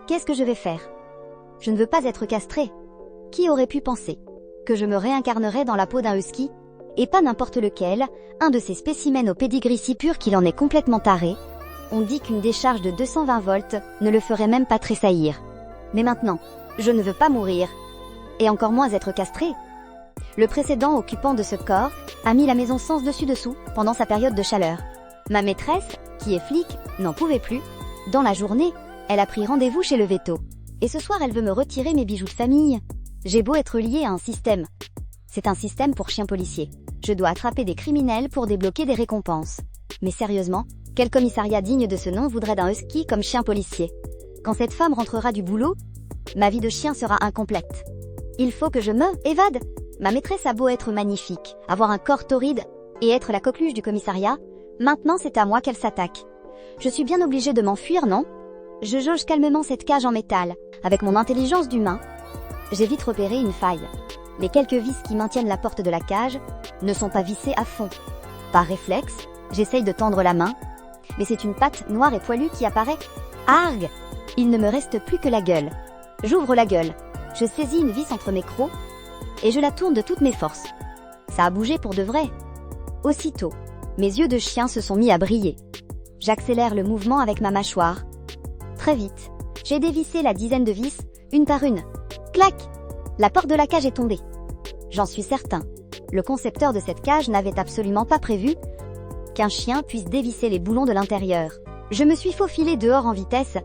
Qu'est-ce que je vais faire? Je ne veux pas être castrée. Qui aurait pu penser que je me réincarnerais dans la peau d'un husky? Et pas n'importe lequel, un de ces spécimens au pédigree si pur qu'il en est complètement taré. On dit qu'une décharge de 220 volts ne le ferait même pas tressaillir. Mais maintenant, je ne veux pas mourir. Et encore moins être castrée. Le précédent occupant de ce corps a mis la maison sens dessus dessous pendant sa période de chaleur. Ma maîtresse, qui est flic, n'en pouvait plus. Dans la journée, elle a pris rendez-vous chez le veto. Et ce soir, elle veut me retirer mes bijoux de famille. J'ai beau être liée à un système. C'est un système pour chiens policiers. Je dois attraper des criminels pour débloquer des récompenses. Mais sérieusement, quel commissariat digne de ce nom voudrait d'un husky comme chien policier? Quand cette femme rentrera du boulot, ma vie de chien sera incomplète. Il faut que je me évade. Ma maîtresse a beau être magnifique, avoir un corps torride et être la coqueluche du commissariat, maintenant c'est à moi qu'elle s'attaque. Je suis bien obligée de m'enfuir, non? Je jauge calmement cette cage en métal. Avec mon intelligence d'humain, j'ai vite repéré une faille. Les quelques vis qui maintiennent la porte de la cage ne sont pas vissées à fond. Par réflexe, j'essaye de tendre la main, mais c'est une patte noire et poilue qui apparaît. Argue! Il ne me reste plus que la gueule. J'ouvre la gueule. Je saisis une vis entre mes crocs et je la tourne de toutes mes forces. Ça a bougé pour de vrai. Aussitôt, mes yeux de chien se sont mis à briller. J'accélère le mouvement avec ma mâchoire. Très vite, j'ai dévissé la dizaine de vis, une par une. Clac! La porte de la cage est tombée. J'en suis certain. Le concepteur de cette cage n'avait absolument pas prévu qu'un chien puisse dévisser les boulons de l'intérieur. Je me suis faufilée dehors en vitesse.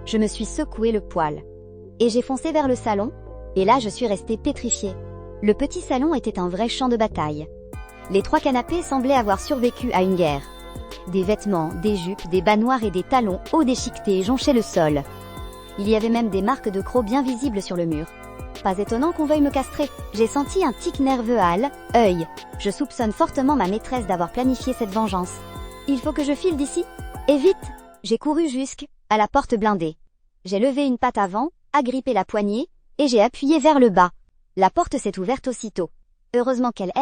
Je me suis secoué le poil. Et j'ai foncé vers le salon. Et là, je suis restée pétrifiée. Le petit salon était un vrai champ de bataille. Les 3 canapés semblaient avoir survécu à une guerre. Des vêtements, des jupes, des bas noirs et des talons hauts déchiquetés jonchaient le sol. Il y avait même des marques de crocs bien visibles sur le mur. Pas étonnant qu'on veuille me castrer. J'ai senti un tic nerveux à l'œil. Je soupçonne fortement ma maîtresse d'avoir planifié cette vengeance. Il faut que je file d'ici. Et vite! J'ai couru jusqu'à la porte blindée. J'ai levé une patte avant, agrippé la poignée, et j'ai appuyé vers le bas. La porte s'est ouverte aussitôt. Heureusement qu'elle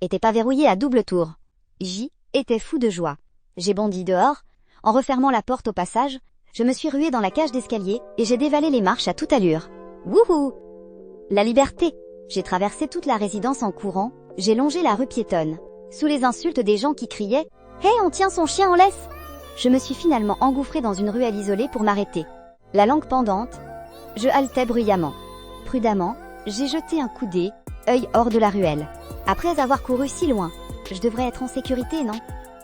était pas verrouillée à double tour. J'y étais fou de joie. J'ai bondi dehors. En refermant la porte au passage, je me suis ruée dans la cage d'escalier et j'ai dévalé les marches à toute allure. Wouhou! La liberté! J'ai traversé toute la résidence en courant, j'ai longé la rue piétonne. Sous les insultes des gens qui criaient « Hé, on tient son chien en laisse !» Je me suis finalement engouffrée dans une ruelle isolée pour m'arrêter. La langue pendante, je haletais bruyamment. Prudemment, j'ai jeté un coup d'œil hors de la ruelle. Après avoir couru si loin, je devrais être en sécurité, non?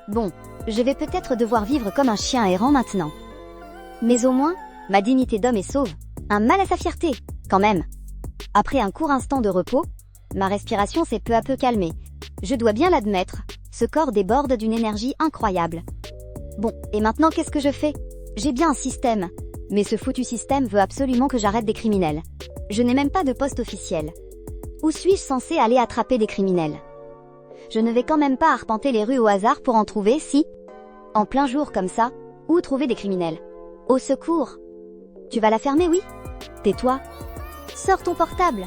Bon, je vais peut-être devoir vivre comme un chien errant maintenant. Mais au moins, ma dignité d'homme est sauve. Un mal à sa fierté, quand même. Après un court instant de repos, ma respiration s'est peu à peu calmée. Je dois bien l'admettre, ce corps déborde d'une énergie incroyable. Bon, et maintenant qu'est-ce que je fais? J'ai bien un système, mais ce foutu système veut absolument que j'arrête des criminels. Je n'ai même pas de poste officiel. Où suis-je censé aller attraper des criminels? Je ne vais quand même pas arpenter les rues au hasard pour en trouver, si? En plein jour comme ça, où trouver des criminels? Au secours! Tu vas la fermer, oui? Tais-toi! Sors ton portable!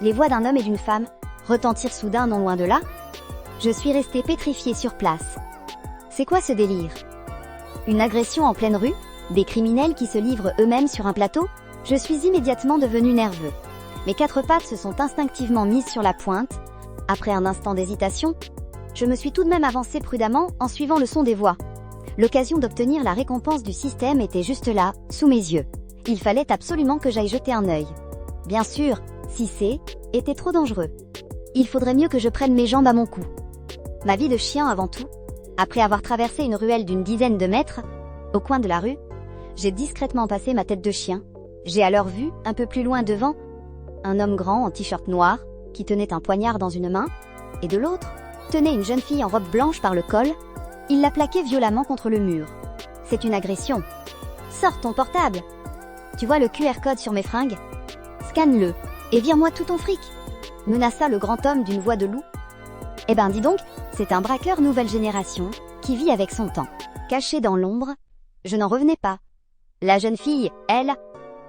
Les voix d'un homme et d'une femme retentirent soudain non loin de là. Je suis restée pétrifiée sur place. C'est quoi ce délire? Une agression en pleine rue? Des criminels qui se livrent eux-mêmes sur un plateau? Je suis immédiatement devenue nerveux. Mes 4 pattes se sont instinctivement mises sur la pointe. Après un instant d'hésitation, je me suis tout de même avancée prudemment en suivant le son des voix. L'occasion d'obtenir la récompense du système était juste là, sous mes yeux. Il fallait absolument que j'aille jeter un œil. Bien sûr, si était trop dangereux. Il faudrait mieux que je prenne mes jambes à mon cou. Ma vie de chien avant tout. Après avoir traversé une ruelle d'une dizaine de mètres, au coin de la rue, j'ai discrètement passé ma tête de chien. J'ai alors vu, un peu plus loin devant, un homme grand en t-shirt noir, qui tenait un poignard dans une main, et de l'autre, tenait une jeune fille en robe blanche par le col. Il la plaquait violemment contre le mur. C'est une agression. Sors ton portable! Tu vois le QR code sur mes fringues? Scanne-le, et vire-moi tout ton fric! Menaça le grand homme d'une voix de loup. Eh ben dis donc, c'est un braqueur nouvelle génération, qui vit avec son temps. Caché dans l'ombre, je n'en revenais pas. La jeune fille, elle,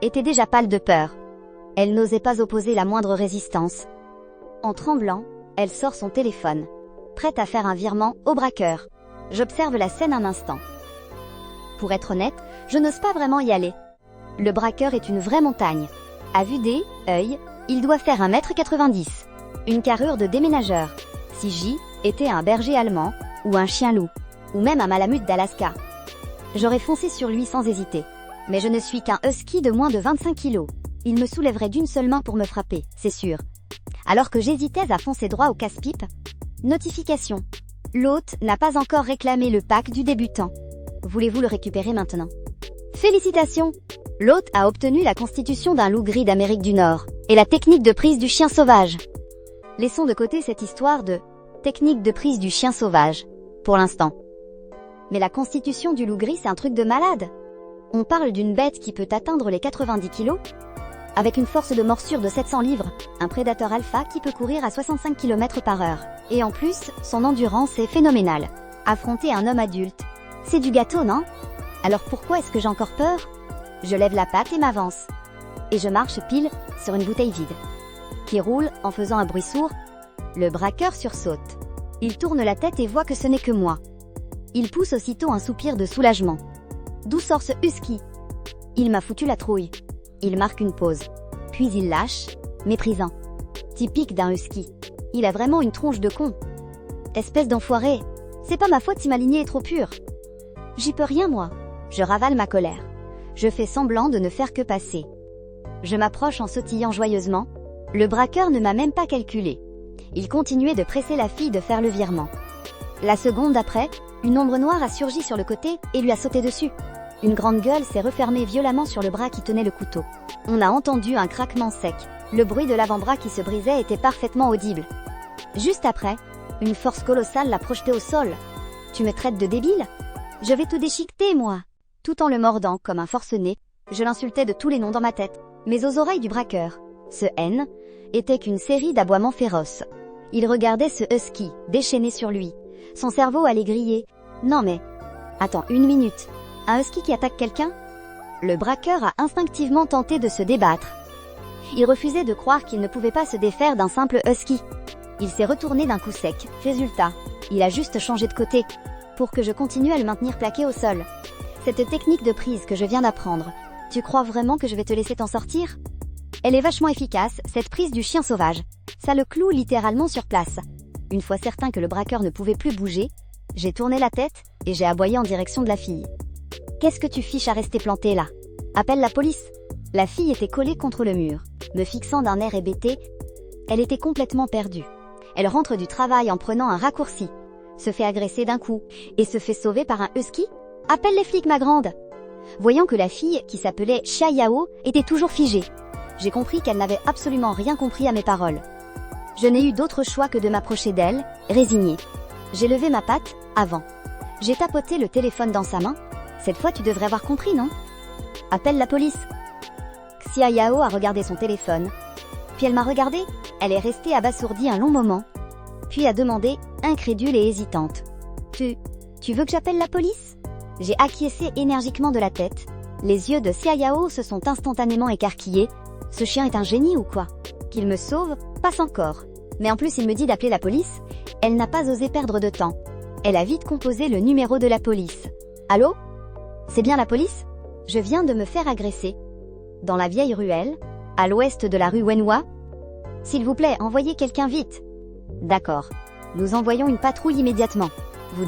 était déjà pâle de peur. Elle n'osait pas opposer la moindre résistance. En tremblant, elle sort son téléphone, prête à faire un virement au braqueur. J'observe la scène un instant. Pour être honnête, je n'ose pas vraiment y aller. Le braqueur est une vraie montagne. À vue d'œil, il doit faire 1,90 m. Une carrure de déménageur. Si J était un berger allemand, ou un chien loup, ou même un malamute d'Alaska, j'aurais foncé sur lui sans hésiter. Mais je ne suis qu'un husky de moins de 25 kg. Il me soulèverait d'une seule main pour me frapper, c'est sûr. Alors que j'hésitais à foncer droit au casse-pipe, notification. L'hôte n'a pas encore réclamé le pack du débutant. Voulez-vous le récupérer maintenant? Félicitations! L'hôte a obtenu la constitution d'un loup gris d'Amérique du Nord et la technique de prise du chien sauvage. Laissons de côté cette histoire de technique de prise du chien sauvage, pour l'instant. Mais la constitution du loup gris, c'est un truc de malade. On parle d'une bête qui peut atteindre les 90 kg, avec une force de morsure de 700 livres, un prédateur alpha qui peut courir à 65 km/h. Et en plus, son endurance est phénoménale. Affronter un homme adulte, c'est du gâteau, non? Alors pourquoi est-ce que j'ai encore peur? Je lève la patte et m'avance. Et je marche pile sur une bouteille vide, qui roule en faisant un bruit sourd. Le braqueur sursaute. Il tourne la tête et voit que ce n'est que moi. Il pousse aussitôt un soupir de soulagement. D'où sort ce husky? Il m'a foutu la trouille. Il marque une pause. Puis il lâche, méprisant. Typique d'un husky. Il a vraiment une tronche de con. Espèce d'enfoiré. C'est pas ma faute si ma lignée est trop pure. J'y peux rien, moi. Je ravale ma colère. Je fais semblant de ne faire que passer. Je m'approche en sautillant joyeusement. Le braqueur ne m'a même pas calculé. Il continuait de presser la fille de faire le virement. La seconde après, une ombre noire a surgi sur le côté et lui a sauté dessus. Une grande gueule s'est refermée violemment sur le bras qui tenait le couteau. On a entendu un craquement sec. Le bruit de l'avant-bras qui se brisait était parfaitement audible. Juste après, une force colossale l'a projeté au sol. Tu me traites de débile? Je vais te déchiqueter, moi. Tout en le mordant comme un forcené, je l'insultais de tous les noms dans ma tête, mais aux oreilles du braqueur. Ce N était qu'une série d'aboiements féroces. Il regardait ce husky, déchaîné sur lui. Son cerveau allait griller. Non mais... Attends, une minute. Un husky qui attaque quelqu'un? Le braqueur a instinctivement tenté de se débattre. Il refusait de croire qu'il ne pouvait pas se défaire d'un simple husky. Il s'est retourné d'un coup sec. Résultat, il a juste changé de côté, pour que je continue à le maintenir plaqué au sol. Cette technique de prise que je viens d'apprendre, tu crois vraiment que je vais te laisser t'en sortir? Elle est vachement efficace, cette prise du chien sauvage. Ça le cloue littéralement sur place. Une fois certain que le braqueur ne pouvait plus bouger, j'ai tourné la tête et j'ai aboyé en direction de la fille. Qu'est-ce que tu fiches à rester planté là? Appelle la police. La fille était collée contre le mur, me fixant d'un air hébété. Elle était complètement perdue. Elle rentre du travail en prenant un raccourci, se fait agresser d'un coup et se fait sauver par un husky? Appelle les flics, ma grande. Voyant que la fille, qui s'appelait Xia Yao, était toujours figée, j'ai compris qu'elle n'avait absolument rien compris à mes paroles. Je n'ai eu d'autre choix que de m'approcher d'elle, résignée. J'ai levé ma patte, avant. J'ai tapoté le téléphone dans sa main. Cette fois tu devrais avoir compris, non? Appelle la police. Xia Yao a regardé son téléphone. Puis elle m'a regardée. Elle est restée abasourdie un long moment. Puis a demandé, incrédule et hésitante. Tu veux que j'appelle la police? J'ai acquiescé énergiquement de la tête. Les yeux de Xia Yao se sont instantanément écarquillés. Ce chien est un génie ou quoi? Qu'il me sauve? Passe encore. Mais en plus il me dit d'appeler la police. Elle n'a pas osé perdre de temps. Elle a vite composé le numéro de la police. Allô? C'est bien la police? Je viens de me faire agresser. Dans la vieille ruelle, à l'ouest de la rue Wenhua. S'il vous plaît, envoyez quelqu'un vite. D'accord. Nous envoyons une patrouille immédiatement. Vous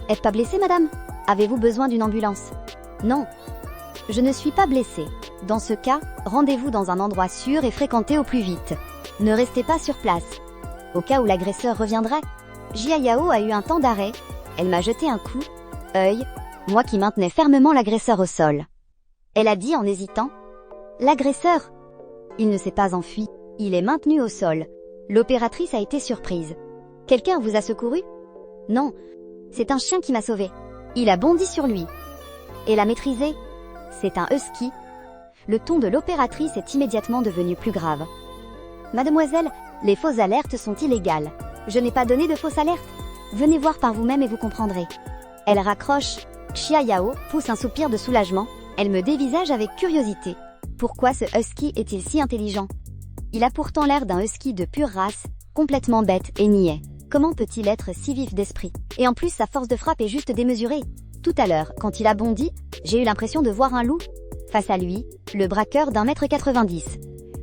êtes pas blessée, madame? Avez-vous besoin d'une ambulance? Non. Je ne suis pas blessée. Dans ce cas, rendez-vous dans un endroit sûr et fréquenté au plus vite. Ne restez pas sur place. Au cas où l'agresseur reviendrait. Xia Yao a eu un temps d'arrêt. Elle m'a jeté un coup, œil, moi qui maintenais fermement l'agresseur au sol. Elle a dit en hésitant. L'agresseur? Il ne s'est pas enfui. Il est maintenu au sol. L'opératrice a été surprise. Quelqu'un vous a secouru? Non. C'est un chien qui m'a sauvé. Il a bondi sur lui. Et l'a maîtrisé. C'est un husky. Le ton de l'opératrice est immédiatement devenu plus grave. Mademoiselle, les fausses alertes sont illégales. Je n'ai pas donné de fausses alertes. Venez voir par vous-même et vous comprendrez. Elle raccroche. Xia Yao pousse un soupir de soulagement. Elle me dévisage avec curiosité. Pourquoi ce husky est-il si intelligent? Il a pourtant l'air d'un husky de pure race, complètement bête et niais. Comment peut-il être si vif d'esprit? Et en plus sa force de frappe est juste démesurée. Tout à l'heure, quand il a bondi, j'ai eu l'impression de voir un loup. Face à lui, le braqueur d'1,90 m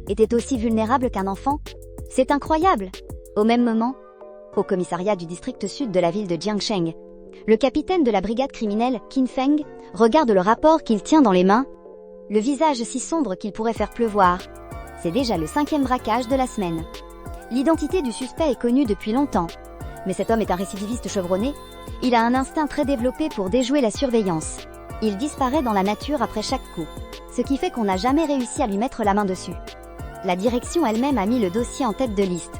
était aussi vulnérable qu'un enfant. C'est incroyable. Au même moment, au commissariat du district sud de la ville de Jiangsheng, le capitaine de la brigade criminelle, Qin Feng, regarde le rapport qu'il tient dans les mains, le visage si sombre qu'il pourrait faire pleuvoir. C'est déjà le 5e braquage de la semaine. L'identité du suspect est connue depuis longtemps, mais cet homme est un récidiviste chevronné. Il a un instinct très développé pour déjouer la surveillance. Il disparaît dans la nature après chaque coup, ce qui fait qu'on n'a jamais réussi à lui mettre la main dessus. La direction elle-même a mis le dossier en tête de liste.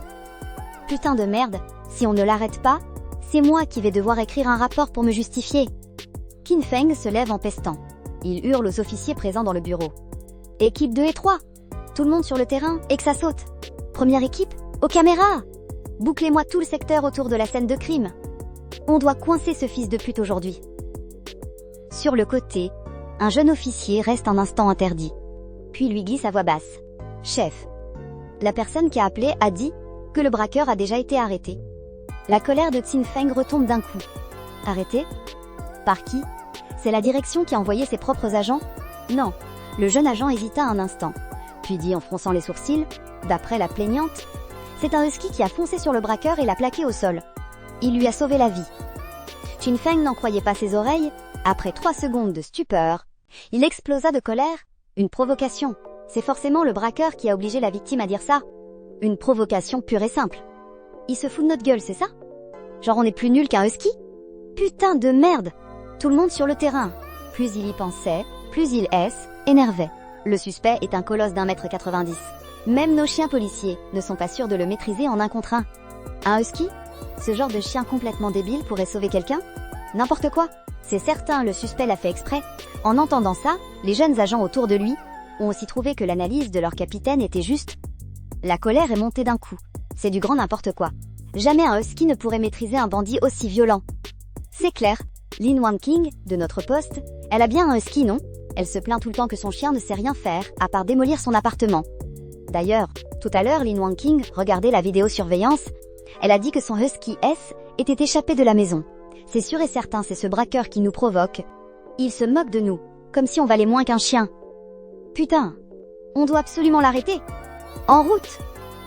Putain de merde, si on ne l'arrête pas, c'est moi qui vais devoir écrire un rapport pour me justifier. Qin Feng se lève en pestant. Il hurle aux officiers présents dans le bureau. Équipe 2 et 3, tout le monde sur le terrain et que ça saute. Première équipe, aux caméras. Bouclez-moi tout le secteur autour de la scène de crime. On doit coincer ce fils de pute aujourd'hui. Sur le côté, un jeune officier reste un instant interdit. Puis lui glisse à voix basse. Chef. La personne qui a appelé a dit que le braqueur a déjà été arrêté. La colère de Qin Feng retombe d'un coup. Arrêté? Par qui? C'est la direction qui a envoyé ses propres agents? Non. Le jeune agent hésita un instant, puis dit en fronçant les sourcils, d'après la plaignante, c'est un husky qui a foncé sur le braqueur et l'a plaqué au sol. Il lui a sauvé la vie. Qin Feng n'en croyait pas ses oreilles. Après 3 secondes de stupeur, il explosa de colère. Une provocation. C'est forcément le braqueur qui a obligé la victime à dire ça. Une provocation pure et simple. Il se fout de notre gueule, c'est ça? Genre on est plus nul qu'un husky? Putain de merde! Tout le monde sur le terrain. Plus il y pensait, plus il énervait. Le suspect est un colosse d'1,90 m. Même nos chiens policiers ne sont pas sûrs de le maîtriser en 1 contre 1. Un husky? Ce genre de chien complètement débile pourrait sauver quelqu'un? N'importe quoi. C'est certain, le suspect l'a fait exprès. En entendant ça, les jeunes agents autour de lui ont aussi trouvé que l'analyse de leur capitaine était juste. La colère est montée d'un coup. C'est du grand n'importe quoi. Jamais un husky ne pourrait maîtriser un bandit aussi violent. C'est clair. Lin Wangqing, de notre poste, elle a bien un husky, non? Elle se plaint tout le temps que son chien ne sait rien faire, à part démolir son appartement. D'ailleurs, tout à l'heure, Lin Wangqing regardait la vidéosurveillance. Elle a dit que son husky S était échappé de la maison. C'est sûr et certain, c'est ce braqueur qui nous provoque. Il se moque de nous, comme si on valait moins qu'un chien. Putain, on doit absolument l'arrêter. En route!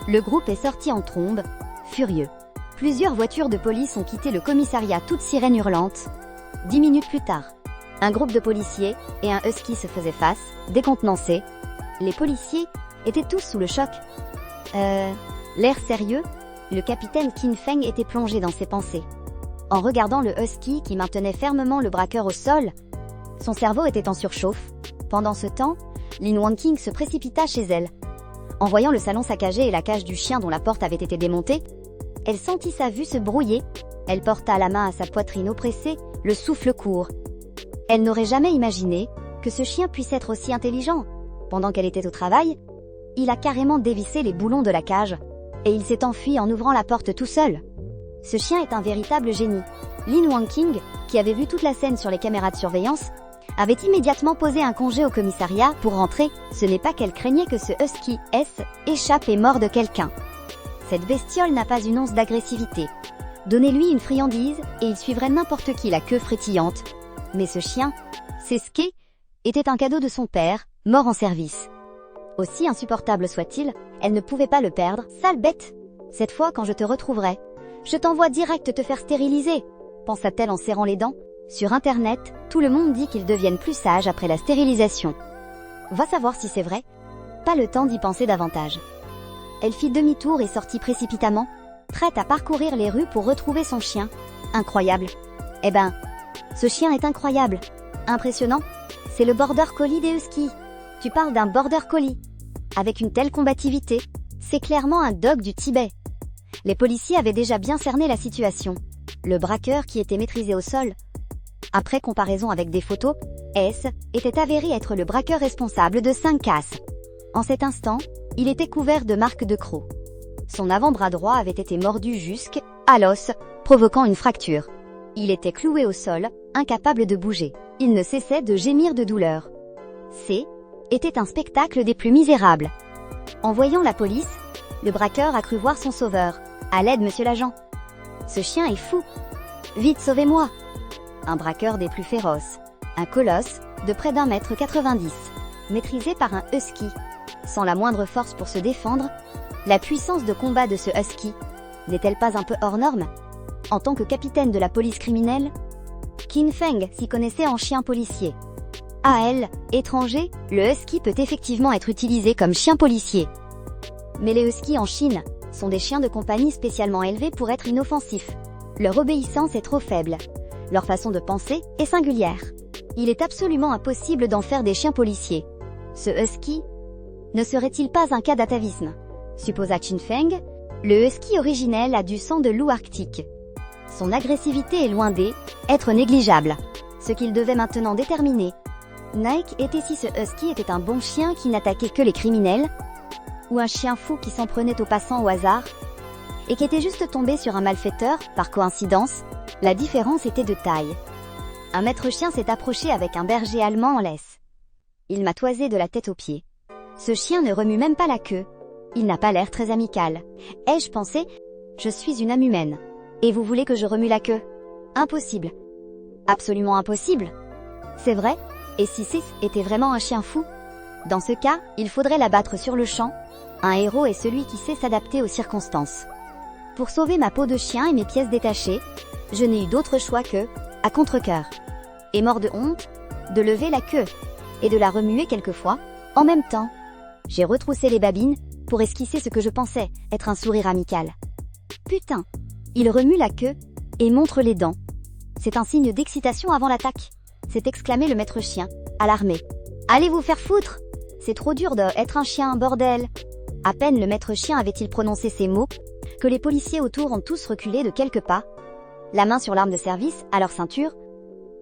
Le groupe est sorti en trombe, furieux. Plusieurs voitures de police ont quitté le commissariat toutes sirènes hurlantes. 10 minutes plus tard, un groupe de policiers et un husky se faisaient face, décontenancés. Les policiers étaient tous sous le choc. L'air sérieux, le capitaine Qin Feng était plongé dans ses pensées. En regardant le husky qui maintenait fermement le braqueur au sol, son cerveau était en surchauffe. Pendant ce temps, Lin Wangqing se précipita chez elle. En voyant le salon saccagé et la cage du chien dont la porte avait été démontée, elle sentit sa vue se brouiller. Elle porta la main à sa poitrine oppressée, le souffle court. Elle n'aurait jamais imaginé que ce chien puisse être aussi intelligent. Pendant qu'elle était au travail, il a carrément dévissé les boulons de la cage, et il s'est enfui en ouvrant la porte tout seul. Ce chien est un véritable génie. Lin Wangqing, qui avait vu toute la scène sur les caméras de surveillance, avait immédiatement posé un congé au commissariat pour rentrer. Ce n'est pas qu'elle craignait que ce husky S échappe et morde quelqu'un. Cette bestiole n'a pas une once d'agressivité. Donnez-lui une friandise et il suivrait n'importe qui la queue frétillante. Mais ce chien, Sesque, était un cadeau de son père, mort en service. Aussi insupportable soit-il, elle ne pouvait pas le perdre. Sale bête! Cette fois, quand je te retrouverai, je t'envoie direct te faire stériliser, pensa-t-elle en serrant les dents. Sur Internet, tout le monde dit qu'ils deviennent plus sages après la stérilisation. Va savoir si c'est vrai. Pas le temps d'y penser davantage. Elle fit demi-tour et sortit précipitamment, prête à parcourir les rues pour retrouver son chien. Incroyable. Eh ben, ce chien est incroyable. Impressionnant. C'est le border collie des huskies. Tu parles d'un border collie. Avec une telle combativité, c'est clairement un dog du Tibet. Les policiers avaient déjà bien cerné la situation. Le braqueur qui était maîtrisé au sol, après comparaison avec des photos, S était avéré être le braqueur responsable de 5 casses. En cet instant, il était couvert de marques de crocs. Son avant-bras droit avait été mordu jusqu'à l'os, provoquant une fracture. Il était cloué au sol, incapable de bouger. Il ne cessait de gémir de douleur. C était un spectacle des plus misérables. En voyant la police, le braqueur a cru voir son sauveur. À l'aide, monsieur l'agent. Ce chien est fou. Vite, sauvez-moi. Un braqueur des plus féroces. Un colosse, de près d'1,90 m. maîtrisé par un husky. Sans la moindre force pour se défendre, la puissance de combat de ce husky n'est-elle pas un peu hors norme? En tant que capitaine de la police criminelle, Qin Feng s'y connaissait en chien policier. À elle, étranger, le husky peut effectivement être utilisé comme chien policier. Mais les huskies en Chine sont des chiens de compagnie spécialement élevés pour être inoffensifs. Leur obéissance est trop faible. Leur façon de penser est singulière. Il est absolument impossible d'en faire des chiens policiers. Ce husky ne serait-il pas un cas d'atavisme? Supposa Qin Feng. Le husky originel a du sang de loup arctique. Son agressivité est loin d'être négligeable. Ce qu'il devait maintenant déterminer était si ce husky était un bon chien qui n'attaquait que les criminels, ou un chien fou qui s'en prenait aux passants au hasard, et qui était juste tombé sur un malfaiteur, par coïncidence. La différence était de taille. Un maître chien s'est approché avec un berger allemand en laisse. Il m'a toisé de la tête aux pieds. Ce chien ne remue même pas la queue. Il n'a pas l'air très amical. Ai-je pensé? Je suis une âme humaine. Et vous voulez que je remue la queue? Impossible. Absolument impossible. C'est vrai? Et si Sis était vraiment un chien fou? Dans ce cas, il faudrait l'abattre sur le champ. Un héros est celui qui sait s'adapter aux circonstances. Pour sauver ma peau de chien et mes pièces détachées, je n'ai eu d'autre choix que, à contre-cœur, et mort de honte, de lever la queue et de la remuer quelquefois, en même temps. J'ai retroussé les babines pour esquisser ce que je pensais être un sourire amical. Putain! Il remue la queue et montre les dents. C'est un signe d'excitation avant l'attaque, s'est exclamé le maître chien, alarmé. Allez vous faire foutre! C'est trop dur d'être un chien, bordel! À peine le maître chien avait-il prononcé ces mots, que les policiers autour ont tous reculé de quelques pas, la main sur l'arme de service, à leur ceinture.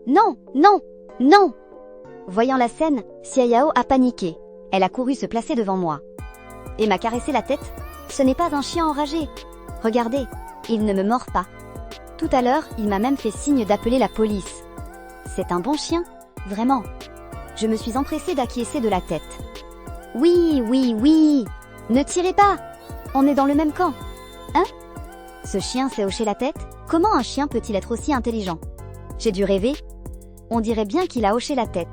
Non! Non! Non! Voyant la scène, Xia Yao a paniqué. Elle a couru se placer devant moi. Et m'a caressé la tête. Ce n'est pas un chien enragé. Regardez, il ne me mord pas. Tout à l'heure, il m'a même fait signe d'appeler la police. C'est un bon chien, vraiment. Je me suis empressée d'acquiescer de la tête. Oui, oui, oui! Ne tirez pas! On est dans le même camp. Hein? Ce chien s'est hoché la tête? Comment un chien peut-il être aussi intelligent? J'ai dû rêver. On dirait bien qu'il a hoché la tête.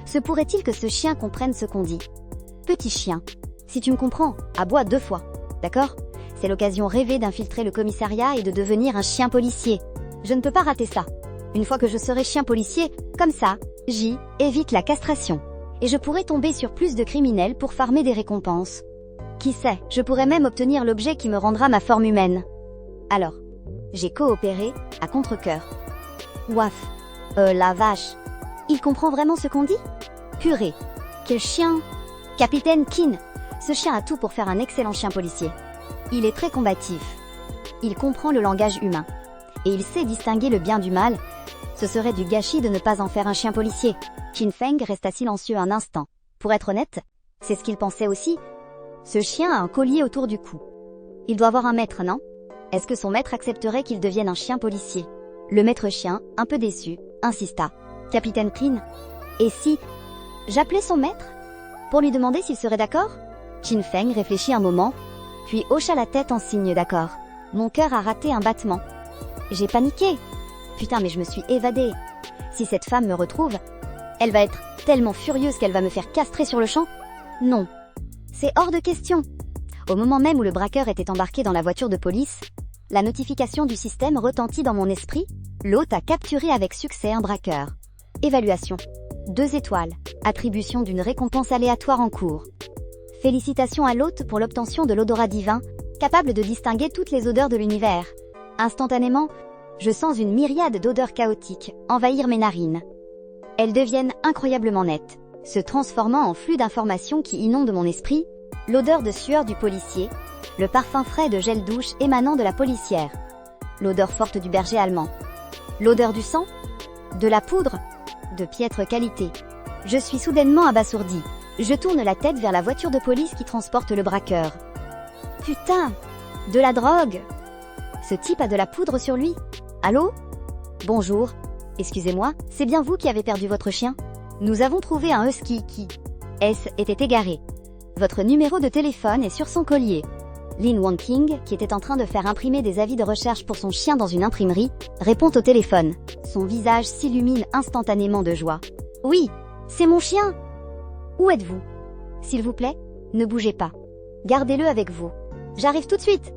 Se pourrait-il que ce chien comprenne ce qu'on dit? Petit chien, si tu me comprends, aboie 2 fois, d'accord? C'est l'occasion rêvée d'infiltrer le commissariat et de devenir un chien policier. Je ne peux pas rater ça. Une fois que je serai chien policier, comme ça, évite la castration. Et je pourrai tomber sur plus de criminels pour farmer des récompenses. Qui sait, je pourrais même obtenir l'objet qui me rendra ma forme humaine. Alors, j'ai coopéré, à contre-cœur. Ouaf, la vache. Il comprend vraiment ce qu'on dit? Purée, quel chien! Capitaine Qin, ce chien a tout pour faire un excellent chien policier. Il est très combatif. Il comprend le langage humain. Et il sait distinguer le bien du mal. Ce serait du gâchis de ne pas en faire un chien policier. Qin Feng resta silencieux un instant. Pour être honnête, c'est ce qu'il pensait aussi. Ce chien a un collier autour du cou. Il doit avoir un maître, non? Est-ce que son maître accepterait qu'il devienne un chien policier? Le maître chien, un peu déçu, insista. Capitaine Qin, et si j'appelais son maître? Pour lui demander s'il serait d'accord? Qin Feng réfléchit un moment, puis hocha la tête en signe d'accord. Mon cœur a raté un battement. J'ai paniqué. Putain, mais je me suis évadée. Si cette femme me retrouve, elle va être tellement furieuse qu'elle va me faire castrer sur le champ. Non. C'est hors de question. Au moment même où le braqueur était embarqué dans la voiture de police, la notification du système retentit dans mon esprit. L'hôte a capturé avec succès un braqueur. Évaluation. 2 étoiles. Attribution d'une récompense aléatoire en cours. Félicitations à l'hôte pour l'obtention de l'odorat divin, capable de distinguer toutes les odeurs de l'univers. Instantanément, je sens une myriade d'odeurs chaotiques envahir mes narines. Elles deviennent incroyablement nettes, se transformant en flux d'informations qui inondent mon esprit, l'odeur de sueur du policier, le parfum frais de gel douche émanant de la policière, l'odeur forte du berger allemand, l'odeur du sang, de la poudre, de piètre qualité. Je suis soudainement abasourdi. Je tourne la tête vers la voiture de police qui transporte le braqueur. Putain! De la drogue! Ce type a de la poudre sur lui. Allô? Bonjour. Excusez-moi, c'est bien vous qui avez perdu votre chien? Nous avons trouvé un husky qui, était égaré. Votre numéro de téléphone est sur son collier. Lin Wangqing, qui était en train de faire imprimer des avis de recherche pour son chien dans une imprimerie, répond au téléphone. Son visage s'illumine instantanément de joie. Oui, c'est mon chien! Où êtes-vous? S'il vous plaît, ne bougez pas. Gardez-le avec vous. J'arrive tout de suite.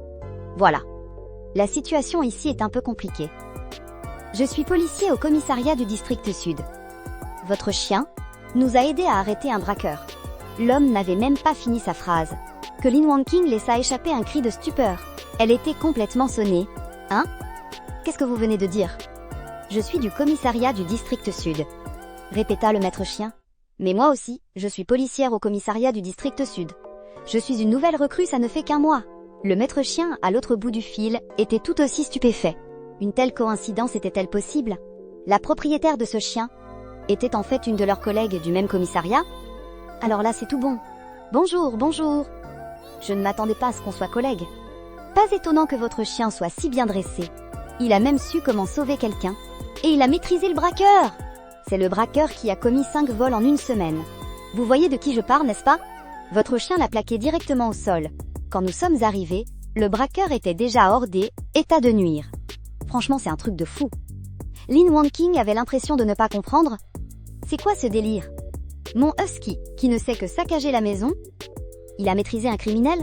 Voilà. La situation ici est un peu compliquée. Je suis policier au commissariat du district sud. Votre chien nous a aidé à arrêter un braqueur. L'homme n'avait même pas fini sa phrase que Lin Wangqing laissa échapper un cri de stupeur. Elle était complètement sonnée. Hein? Qu'est-ce que vous venez de dire? Je suis du commissariat du district sud, répéta le maître chien. Mais moi aussi, je suis policière au commissariat du district sud. Je suis une nouvelle recrue, ça ne fait qu'un mois. Le maître chien, à l'autre bout du fil, était tout aussi stupéfait. Une telle coïncidence était-elle possible? La propriétaire de ce chien était en fait une de leurs collègues du même commissariat? Alors là, c'est tout bon. Bonjour, bonjour. Je ne m'attendais pas à ce qu'on soit collègues. Pas étonnant que votre chien soit si bien dressé. Il a même su comment sauver quelqu'un. Et il a maîtrisé le braqueur. C'est le braqueur qui a commis 5 vols en une semaine. Vous voyez de qui je parle, n'est-ce pas? Votre chien l'a plaqué directement au sol. Quand nous sommes arrivés, le braqueur était déjà hors des états de nuire. Franchement, c'est un truc de fou. Lin Wangqing avait l'impression de ne pas comprendre. C'est quoi ce délire? Mon husky, qui ne sait que saccager la maison? Il a maîtrisé un criminel?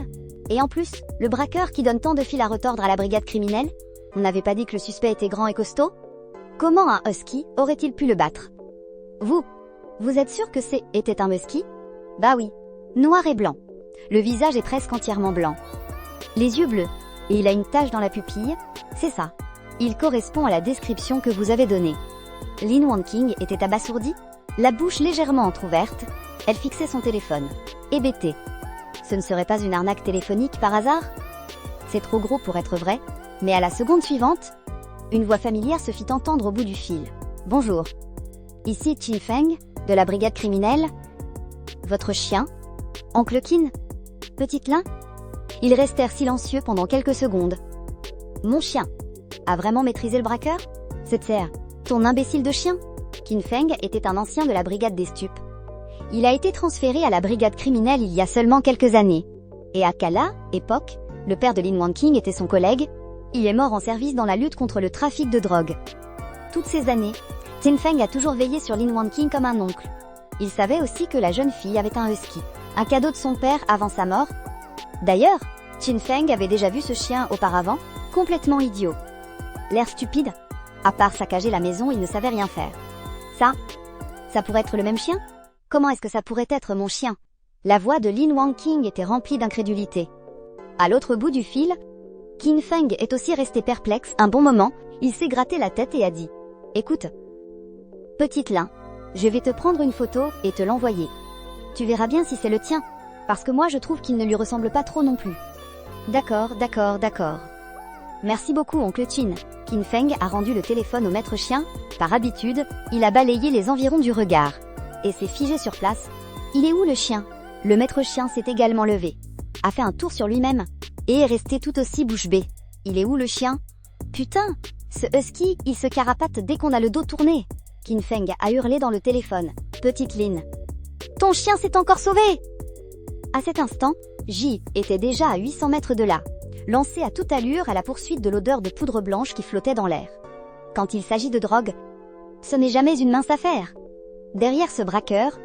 Et en plus, le braqueur qui donne tant de fil à retordre à la brigade criminelle? On n'avait pas dit que le suspect était grand et costaud? Comment un husky aurait-il pu le battre? Vous êtes sûr que était un husky? Bah oui, noir et blanc. Le visage est presque entièrement blanc. Les yeux bleus, et il a une tache dans la pupille, c'est ça. Il correspond à la description que vous avez donnée. Lin Wangqing était abasourdie, la bouche légèrement entr'ouverte, elle fixait son téléphone. Hébétée. Ce ne serait pas une arnaque téléphonique par hasard? C'est trop gros pour être vrai, mais à la seconde suivante, une voix familière se fit entendre au bout du fil. Bonjour. Ici Qin Feng, de la brigade criminelle. Votre chien? Oncle Qin? Petite Lin? Ils restèrent silencieux pendant quelques secondes. Mon chien a vraiment maîtrisé le braqueur? C'est ton imbécile de chien? Qin Feng était un ancien de la brigade des stupes. Il a été transféré à la brigade criminelle il y a seulement quelques années. Et à Kala, époque, le père de Lin Wangqing était son collègue. Il est mort en service dans la lutte contre le trafic de drogue. Toutes ces années, Qin Feng a toujours veillé sur Lin Wangqing comme un oncle. Il savait aussi que la jeune fille avait un husky, un cadeau de son père avant sa mort. D'ailleurs, Qin Feng avait déjà vu ce chien auparavant, complètement idiot. L'air stupide. À part saccager la maison, il ne savait rien faire. Ça pourrait être le même chien? Comment est-ce que ça pourrait être mon chien? La voix de Lin Wangqing était remplie d'incrédulité. À l'autre bout du fil, Qin Feng est aussi resté perplexe un bon moment, il s'est gratté la tête et a dit « Écoute, petite Lin, je vais te prendre une photo et te l'envoyer. Tu verras bien si c'est le tien, parce que moi je trouve qu'il ne lui ressemble pas trop non plus. » D'accord. Merci beaucoup, oncle Qin. Qin Feng a rendu le téléphone au maître chien. Par habitude, il a balayé les environs du regard et s'est figé sur place. Il est où le chien? Le maître chien s'est également levé, a fait un tour sur lui-même et est resté tout aussi bouche bée. Il est où le chien? Putain, ce husky, il se carapate dès qu'on a le dos tourné. Qin Feng a hurlé dans le téléphone. Petite Lin, ton chien s'est encore sauvé! À cet instant, J était déjà à 800 mètres de là, lancé à toute allure à la poursuite de l'odeur de poudre blanche qui flottait dans l'air. Quand il s'agit de drogue, ce n'est jamais une mince affaire. Derrière ce braqueur,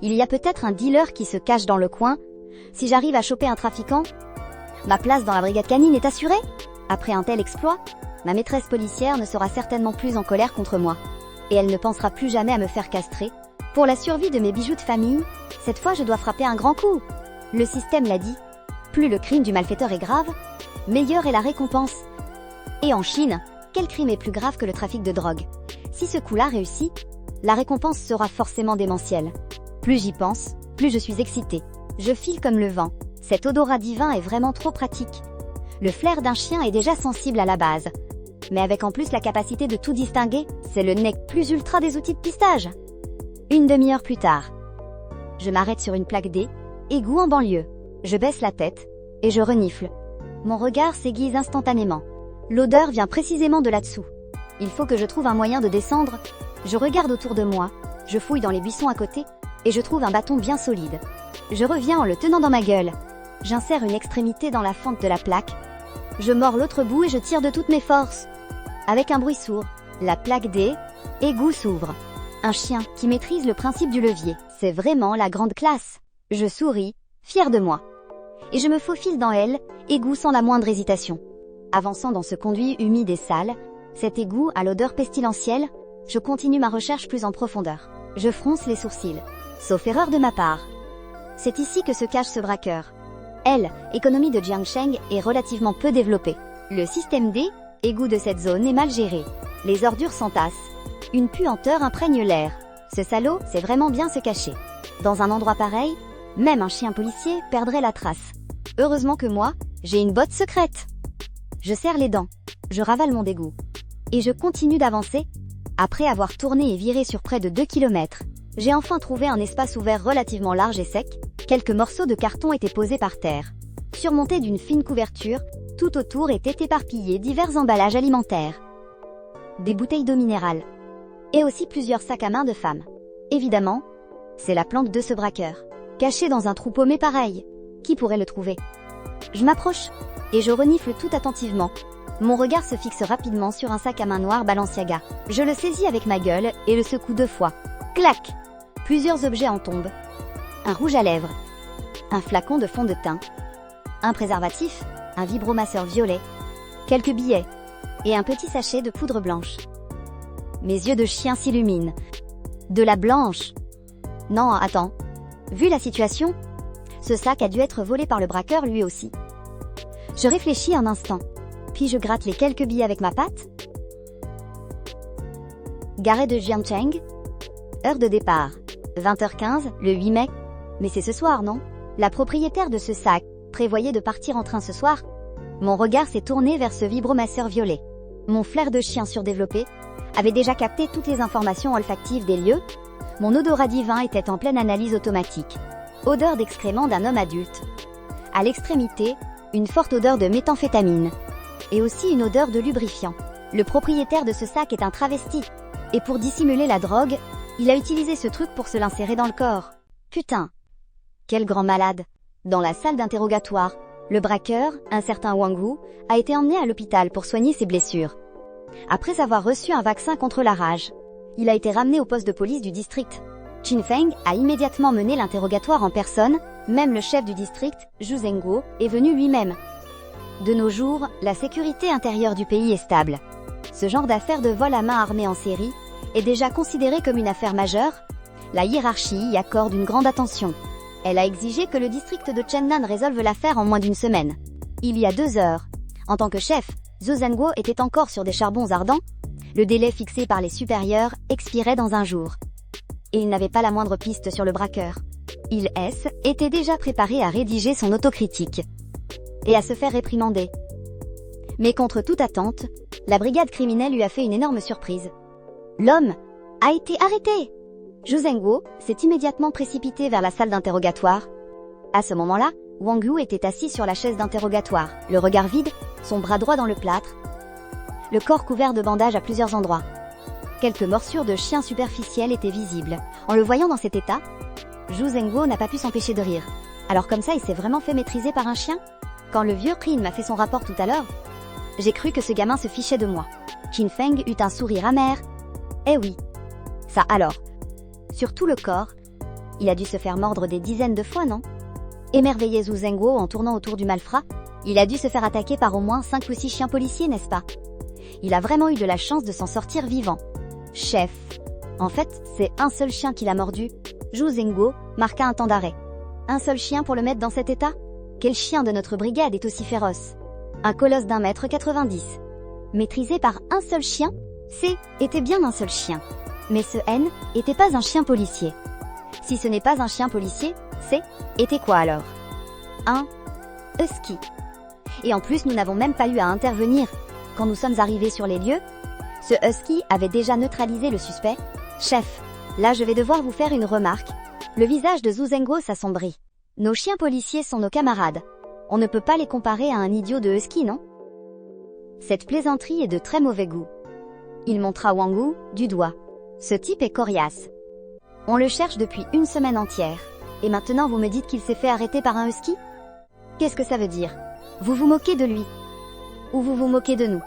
il y a peut-être un dealer qui se cache dans le coin. Si j'arrive à choper un trafiquant, ma place dans la brigade canine est assurée. Après un tel exploit, ma maîtresse policière ne sera certainement plus en colère contre moi. Et elle ne pensera plus jamais à me faire castrer. Pour la survie de mes bijoux de famille, cette fois je dois frapper un grand coup. Le système l'a dit. Plus le crime du malfaiteur est grave, meilleure est la récompense. Et en Chine, quel crime est plus grave que le trafic de drogue? Si ce coup-là réussit, la récompense sera forcément démentielle. Plus j'y pense, plus je suis excitée. Je file comme le vent. Cet odorat divin est vraiment trop pratique. Le flair d'un chien est déjà sensible à la base. Mais avec en plus la capacité de tout distinguer, c'est le nec plus ultra des outils de pistage. Une demi-heure plus tard, je m'arrête sur une plaque D, égout en banlieue. Je baisse la tête, et je renifle. Mon regard s'aiguise instantanément. L'odeur vient précisément de là-dessous. Il faut que je trouve un moyen de descendre. Je regarde autour de moi, je fouille dans les buissons à côté, et je trouve un bâton bien solide. Je reviens en le tenant dans ma gueule. J'insère une extrémité dans la fente de la plaque. Je mords l'autre bout et je tire de toutes mes forces. Avec un bruit sourd, la plaque D, égout s'ouvre. Un chien qui maîtrise le principe du levier. C'est vraiment la grande classe. Je souris, fière de moi. Et je me faufile dans elle, égout sans la moindre hésitation. Avançant dans ce conduit humide et sale, cet égout à l'odeur pestilentielle, je continue ma recherche plus en profondeur. Je fronce les sourcils. Sauf erreur de ma part. C'est ici que se cache ce braqueur. L'économie de Jiangsheng est relativement peu développée. Le système D, égout de cette zone, est mal géré. Les ordures s'entassent. Une puanteur imprègne l'air. Ce salaud sait vraiment bien se cacher. Dans un endroit pareil, même un chien policier perdrait la trace. Heureusement que moi, j'ai une botte secrète. Je serre les dents. Je ravale mon dégoût. Et je continue d'avancer. Après avoir tourné et viré sur près de 2 km, j'ai enfin trouvé un espace ouvert relativement large et sec. Quelques morceaux de carton étaient posés par terre. Surmontés d'une fine couverture, tout autour étaient éparpillés divers emballages alimentaires. Des bouteilles d'eau minérale. Et aussi plusieurs sacs à main de femmes. Évidemment, c'est la planque de ce braqueur. Caché dans un trou paumé pareil. Qui pourrait le trouver? Je m'approche, et je renifle tout attentivement. Mon regard se fixe rapidement sur un sac à main noir Balenciaga. Je le saisis avec ma gueule et le secoue 2 fois. Clac! Plusieurs objets en tombent. Un rouge à lèvres. Un flacon de fond de teint. Un préservatif. Un vibromasseur violet. Quelques billets. Et un petit sachet de poudre blanche. Mes yeux de chien s'illuminent. De la blanche. Non, attends. Vu la situation, ce sac a dû être volé par le braqueur lui aussi. Je réfléchis un instant. Puis je gratte les quelques billets avec ma patte. Garé de Jiangsheng. Heure de départ. 20h15, le 8 mai. Mais c'est ce soir, non? La propriétaire de ce sac prévoyait de partir en train ce soir. Mon regard s'est tourné vers ce vibromasseur violet. Mon flair de chien surdéveloppé avait déjà capté toutes les informations olfactives des lieux. Mon odorat divin était en pleine analyse automatique. Odeur d'excréments d'un homme adulte. À l'extrémité, une forte odeur de méthamphétamine. Et aussi une odeur de lubrifiant. Le propriétaire de ce sac est un travesti. Et pour dissimuler la drogue, il a utilisé ce truc pour se l'insérer dans le corps. Putain! Quel grand malade! Dans la salle d'interrogatoire, le braqueur, un certain Wang Wu, a été emmené à l'hôpital pour soigner ses blessures. Après avoir reçu un vaccin contre la rage, il a été ramené au poste de police du district. Qin Feng a immédiatement mené l'interrogatoire en personne, même le chef du district, Zhu Zhenguo, est venu lui-même. De nos jours, la sécurité intérieure du pays est stable. Ce genre d'affaire de vol à main armée en série est déjà considéré comme une affaire majeure. La hiérarchie y accorde une grande attention. Elle a exigé que le district de Chengnan résolve l'affaire en moins d'une semaine. Il y a 2 heures, en tant que chef, Zhu Zhenguo était encore sur des charbons ardents. Le délai fixé par les supérieurs expirait dans un jour. Et il n'avait pas la moindre piste sur le braqueur. Il était déjà préparé à rédiger son autocritique et à se faire réprimander. Mais contre toute attente, la brigade criminelle lui a fait une énorme surprise. L'homme a été arrêté. Zhu Zhenguo s'est immédiatement précipité vers la salle d'interrogatoire. À ce moment-là, Wang Yu était assis sur la chaise d'interrogatoire, le regard vide, son bras droit dans le plâtre, le corps couvert de bandages à plusieurs endroits. Quelques morsures de chien superficielles étaient visibles. En le voyant dans cet état, Zhu Zhenguo n'a pas pu s'empêcher de rire. Alors comme ça, il s'est vraiment fait maîtriser par un chien? Quand le vieux Qin m'a fait son rapport tout à l'heure, j'ai cru que ce gamin se fichait de moi. Qin Feng eut un sourire amer. Eh oui. Ça alors. Sur tout le corps, il a dû se faire mordre des dizaines de fois, non? Émerveillé Zhu Zhenguo en tournant autour du malfrat, il a dû se faire attaquer par au moins 5 ou 6 chiens policiers, n'est-ce pas? Il a vraiment eu de la chance de s'en sortir vivant. Chef. En fait, c'est un seul chien qui l'a mordu. Zhu Zhenguo marqua un temps d'arrêt. Un seul chien pour le mettre dans cet état? Quel chien de notre brigade est aussi féroce? Un colosse d'1,90 m. Maîtrisé par un seul chien? Était bien un seul chien. Mais ce N était pas un chien policier. Si ce n'est pas un chien policier, était quoi alors? Un husky. Et en plus, nous n'avons même pas eu à intervenir. Quand nous sommes arrivés sur les lieux, ce husky avait déjà neutralisé le suspect. Chef, là je vais devoir vous faire une remarque. Le visage de Zhu Zhenguo s'assombrit. Nos chiens policiers sont nos camarades. On ne peut pas les comparer à un idiot de husky, non? Cette plaisanterie est de très mauvais goût. Il montra Wang Wu du doigt. Ce type est coriace. On le cherche depuis une semaine entière. Et maintenant vous me dites qu'il s'est fait arrêter par un husky? Qu'est-ce que ça veut dire? Vous vous moquez de lui? Ou vous vous moquez de nous?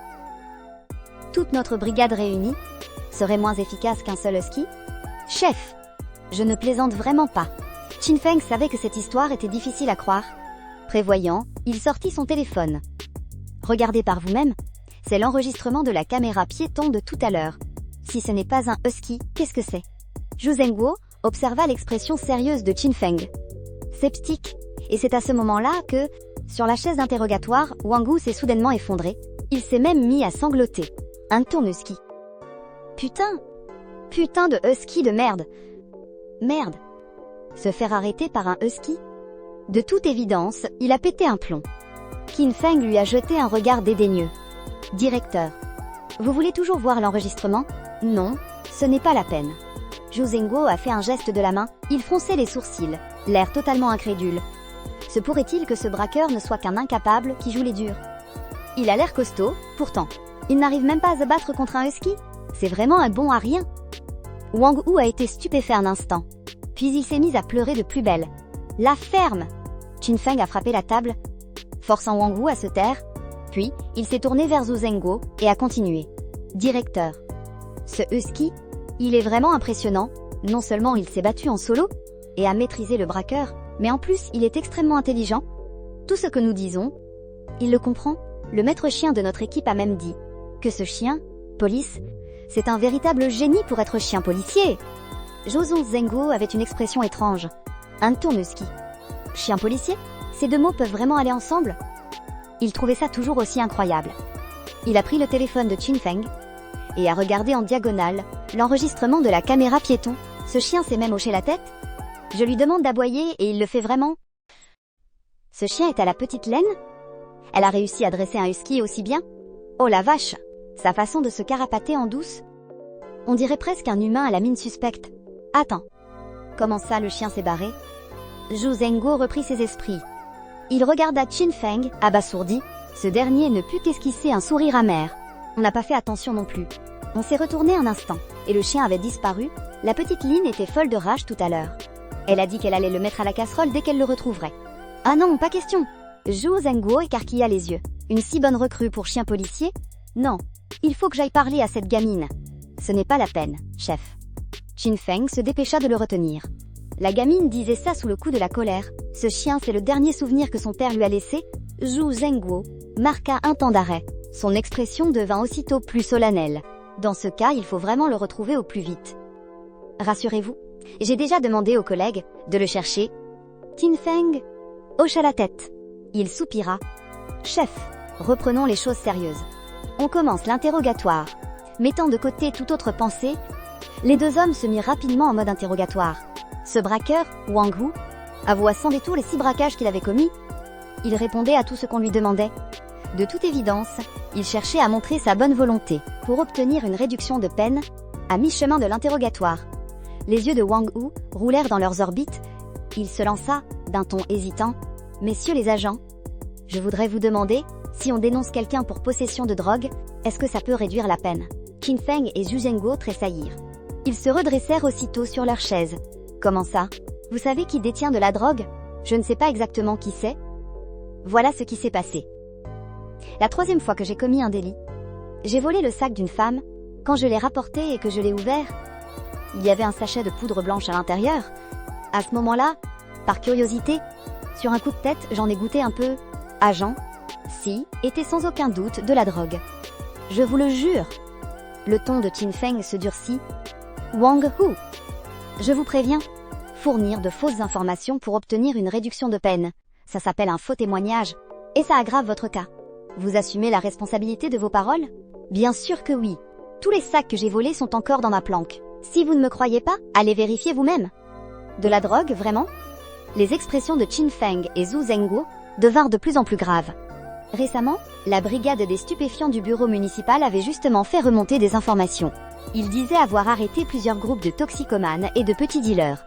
Toute notre brigade réunie serait moins efficace qu'un seul husky? Chef, Je ne plaisante vraiment pas. Qin Feng savait que cette histoire était difficile à croire. Prévoyant, il sortit son téléphone. Regardez par vous-même, c'est l'enregistrement de la caméra piéton de tout à l'heure. Si ce n'est pas un husky, qu'est-ce que c'est? Zhu Zhenguo observa l'expression sérieuse de Qin Feng. Sceptique. Et c'est à ce moment-là que, sur la chaise d'interrogatoire, Wang Wu s'est soudainement effondré. Il s'est même mis à sangloter. Un tourne-husky. Putain de husky de merde. Merde. Se faire arrêter par un husky? De toute évidence, il a pété un plomb. Qin Feng lui a jeté un regard dédaigneux. Directeur. Vous voulez toujours voir l'enregistrement? Non, ce n'est pas la peine. Zhu Zhenguo a fait un geste de la main, il fronçait les sourcils, l'air totalement incrédule. Se pourrait-il que ce braqueur ne soit qu'un incapable qui joue les durs? Il a l'air costaud, pourtant. Il n'arrive même pas à se battre contre un husky? C'est vraiment un bon à rien. Wang Wu a été stupéfait un instant. Puis il s'est mis à pleurer de plus belle. La ferme! Qin Feng a frappé la table, forçant Wang Wu à se taire. Puis, il s'est tourné vers Zhu Zhenguo et a continué. Directeur. Ce husky, il est vraiment impressionnant. Non seulement il s'est battu en solo et a maîtrisé le braqueur, mais en plus il est extrêmement intelligent. Tout ce que nous disons, il le comprend. Le maître chien de notre équipe a même dit que ce chien, Police, c'est un véritable génie pour être chien policier. Zhu Zhenguo avait une expression étrange. Un tourne-husky. Chien policier? Ces deux mots peuvent vraiment aller ensemble? Il trouvait ça toujours aussi incroyable. Il a pris le téléphone de Qin Feng et a regardé en diagonale l'enregistrement de la caméra piéton. Ce chien s'est même hoché la tête. Je lui demande d'aboyer et il le fait vraiment. Ce chien est à la petite laine? Elle a réussi à dresser un husky aussi bien? Oh la vache! Sa façon de se carapater en douce? On dirait presque un humain à la mine suspecte. Attends. Comment ça le chien s'est barré? Zhu Zhenguo reprit ses esprits. Il regarda Qin Feng, abasourdi. Ce dernier ne put qu'esquisser un sourire amer. On n'a pas fait attention non plus. On s'est retourné un instant, et le chien avait disparu. La petite Lin était folle de rage tout à l'heure. Elle a dit qu'elle allait le mettre à la casserole dès qu'elle le retrouverait. Ah non, pas question. Zhu Zhenguo écarquilla les yeux. Une si bonne recrue pour chien policier? Non. Il faut que j'aille parler à cette gamine. Ce n'est pas la peine, chef. Qin Feng se dépêcha de le retenir. La gamine disait ça sous le coup de la colère. Ce chien, c'est le dernier souvenir que son père lui a laissé. Zhu Zhenguo marqua un temps d'arrêt. Son expression devint aussitôt plus solennelle. Dans ce cas, il faut vraiment le retrouver au plus vite. Rassurez-vous, j'ai déjà demandé aux collègues de le chercher. Qin Feng hocha la tête. Il soupira. Chef, reprenons les choses sérieuses. On commence l'interrogatoire. Mettant de côté toute autre pensée, les deux hommes se mirent rapidement en mode interrogatoire. Ce braqueur, Wang Wu, avoua sans détour les 6 braquages qu'il avait commis. Il répondait à tout ce qu'on lui demandait. De toute évidence, il cherchait à montrer sa bonne volonté pour obtenir une réduction de peine à mi-chemin de l'interrogatoire. Les yeux de Wang Wu roulèrent dans leurs orbites. Il se lança, d'un ton hésitant. « Messieurs les agents, je voudrais vous demander, si on dénonce quelqu'un pour possession de drogue, est-ce que ça peut réduire la peine ?» Qin Feng et Zhu Zhenguo tressaillirent. Ils se redressèrent aussitôt sur leur chaise. « Comment ça? Vous savez qui détient de la drogue? Je ne sais pas exactement qui c'est. » Voilà ce qui s'est passé. La 3e fois que j'ai commis un délit. J'ai volé le sac d'une femme. Quand je l'ai rapporté et que je l'ai ouvert, il y avait un sachet de poudre blanche à l'intérieur. À ce moment-là, par curiosité, sur un coup de tête, j'en ai goûté un peu. Agent, si, était sans aucun doute de la drogue. Je vous le jure. Le ton de Qin Feng se durcit. Wang Wu, je vous préviens, fournir de fausses informations pour obtenir une réduction de peine. Ça s'appelle un faux témoignage, et ça aggrave votre cas. Vous assumez la responsabilité de vos paroles? Bien sûr que oui. Tous les sacs que j'ai volés sont encore dans ma planque. Si vous ne me croyez pas, allez vérifier vous-même. De la drogue, vraiment? Les expressions de Qin Feng et Zhu Zhenguo devinrent de plus en plus graves. Récemment, la brigade des stupéfiants du bureau municipal avait justement fait remonter des informations. Ils disaient avoir arrêté plusieurs groupes de toxicomanes et de petits dealers.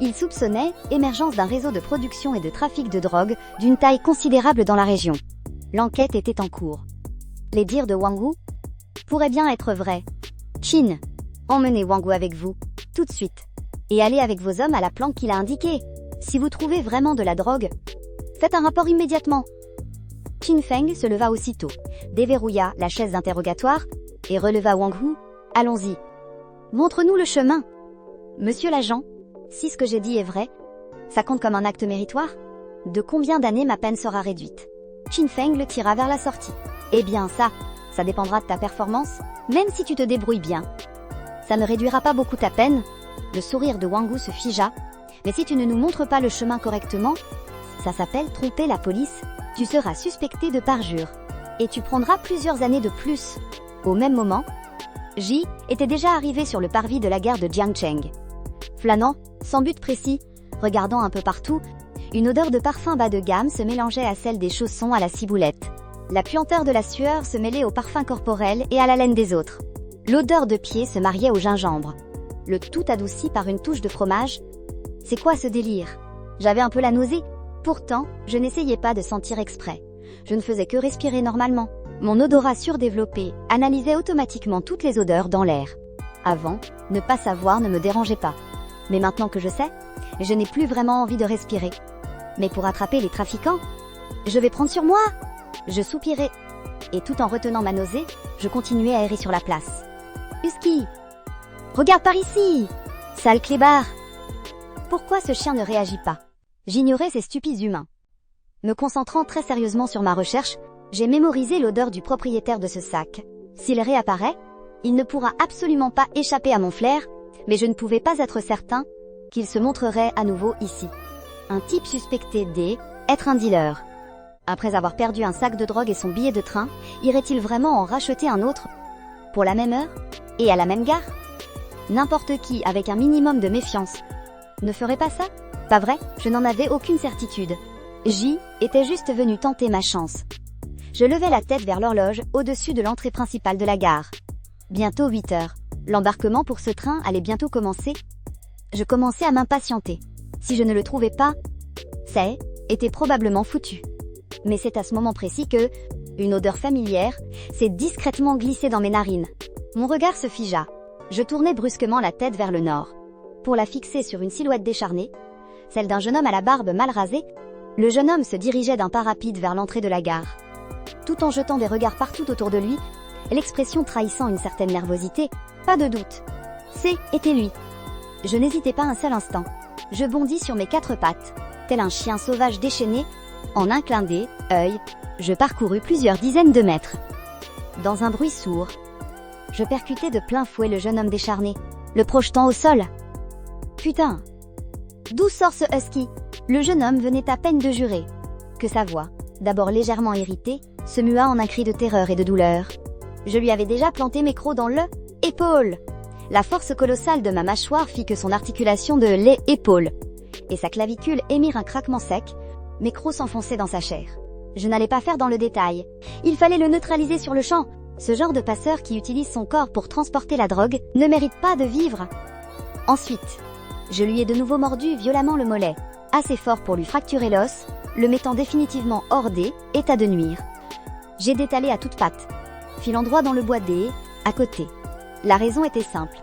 Ils soupçonnaient émergence d'un réseau de production et de trafic de drogue d'une taille considérable dans la région. L'enquête était en cours. Les dires de Wang Wu pourraient bien être vrais. Qin, emmenez Wang Wu avec vous, tout de suite, et allez avec vos hommes à la planque qu'il a indiquée. Si vous trouvez vraiment de la drogue, faites un rapport immédiatement. Qin Feng se leva aussitôt, déverrouilla la chaise d'interrogatoire et releva Wang Wu. Allons-y. Montre-nous le chemin. Monsieur l'agent, Si ce que j'ai dit est vrai, ça compte comme un acte méritoire? De combien d'années ma peine sera réduite? Qin Feng le tira vers la sortie. Eh bien ça dépendra de ta performance, même si tu te débrouilles bien. Ça ne réduira pas beaucoup ta peine. Le sourire de Wang Wu se figea. Mais si tu ne nous montres pas le chemin correctement, ça s'appelle tromper la police, tu seras suspecté de parjure. Et tu prendras plusieurs années de plus. Au même moment, Ji était déjà arrivé sur le parvis de la gare de Jiangcheng. Flânant, sans but précis, regardant un peu partout, une odeur de parfum bas de gamme se mélangeait à celle des chaussons à la ciboulette. La puanteur de la sueur se mêlait au parfum corporel et à la laine des autres. L'odeur de pied se mariait au gingembre. Le tout adouci par une touche de fromage. C'est quoi ce délire? J'avais un peu la nausée. Pourtant, je n'essayais pas de sentir exprès. Je ne faisais que respirer normalement. Mon odorat surdéveloppé analysait automatiquement toutes les odeurs dans l'air. Avant, ne pas savoir ne me dérangeait pas. Mais maintenant que je sais, je n'ai plus vraiment envie de respirer. Mais pour attraper les trafiquants, je vais prendre sur moi. Je soupirais. Et tout en retenant ma nausée, je continuais à errer sur la place. Husky! Regarde par ici! Sale clébard! Pourquoi ce chien ne réagit pas? J'ignorais ces stupides humains. Me concentrant très sérieusement sur ma recherche, j'ai mémorisé l'odeur du propriétaire de ce sac. S'il réapparaît, il ne pourra absolument pas échapper à mon flair, mais je ne pouvais pas être certain qu'il se montrerait à nouveau ici. Un type suspecté d'être un dealer. Après avoir perdu un sac de drogue et son billet de train, irait-il vraiment en racheter un autre? Pour la même heure? Et à la même gare? N'importe qui, avec un minimum de méfiance, ne ferait pas ça? Pas vrai, je n'en avais aucune certitude. J était juste venu tenter ma chance. Je levai la tête vers l'horloge au-dessus de l'entrée principale de la gare. Bientôt 8 heures. L'embarquement pour ce train allait bientôt commencer. Je commençais à m'impatienter. Si je ne le trouvais pas, était probablement foutu. Mais c'est à ce moment précis que, une odeur familière, s'est discrètement glissée dans mes narines. Mon regard se figea. Je tournai brusquement la tête vers le nord. Pour la fixer sur une silhouette décharnée, celle d'un jeune homme à la barbe mal rasée, le jeune homme se dirigeait d'un pas rapide vers l'entrée de la gare. Tout en jetant des regards partout autour de lui, l'expression trahissant une certaine nervosité, pas de doute. Était lui. Je n'hésitais pas un seul instant. Je bondis sur mes 4 pattes, tel un chien sauvage déchaîné. En un clin d'œil, je parcourus plusieurs dizaines de mètres. Dans un bruit sourd, je percutai de plein fouet le jeune homme décharné, le projetant au sol. Putain! D'où sort ce husky? Le jeune homme venait à peine de jurer que sa voix, d'abord légèrement irritée, se mua en un cri de terreur et de douleur. Je lui avais déjà planté mes crocs dans l'épaule. La force colossale de ma mâchoire fit que son articulation de l'épaule et sa clavicule émirent un craquement sec. Mes crocs s'enfonçaient dans sa chair. Je n'allais pas faire dans le détail. Il fallait le neutraliser sur le champ. Ce genre de passeur qui utilise son corps pour transporter la drogue ne mérite pas de vivre. Ensuite, je lui ai de nouveau mordu violemment le mollet, assez fort pour lui fracturer l'os, le mettant définitivement hors d'état de nuire. J'ai détalé à toutes pattes, filant droit dans le bois à côté. La raison était simple.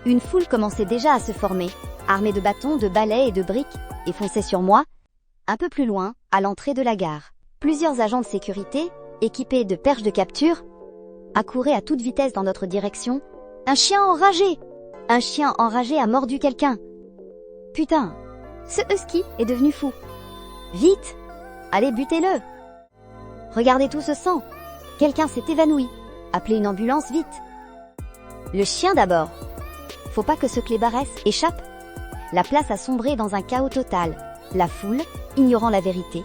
Une foule commençait déjà à se former, armée de bâtons, de balais et de briques, et fonçait sur moi. Un peu plus loin, à l'entrée de la gare, plusieurs agents de sécurité, équipés de perches de capture, accouraient à toute vitesse dans notre direction. Un chien enragé! Un chien enragé a mordu quelqu'un. Putain, ce husky est devenu fou. Vite! Allez, butez-le! Regardez tout ce sang! Quelqu'un s'est évanoui. Appelez une ambulance vite! Le chien d'abord! Faut pas que ce clébaresse échappe! La place a sombré dans un chaos total. La foule, ignorant la vérité,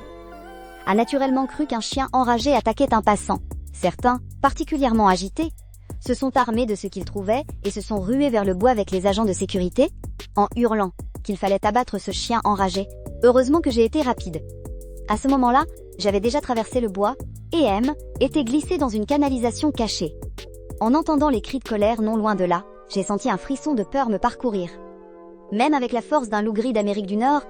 a naturellement cru qu'un chien enragé attaquait un passant. Certains, particulièrement agités, se sont armés de ce qu'ils trouvaient et se sont rués vers le bois avec les agents de sécurité, en hurlant qu'il fallait abattre ce chien enragé. Heureusement que j'ai été rapide. À ce moment-là, j'avais déjà traversé le bois, et était glissé dans une canalisation cachée. En entendant les cris de colère non loin de là, j'ai senti un frisson de peur me parcourir. Même avec la force d'un loup gris d'Amérique du Nord,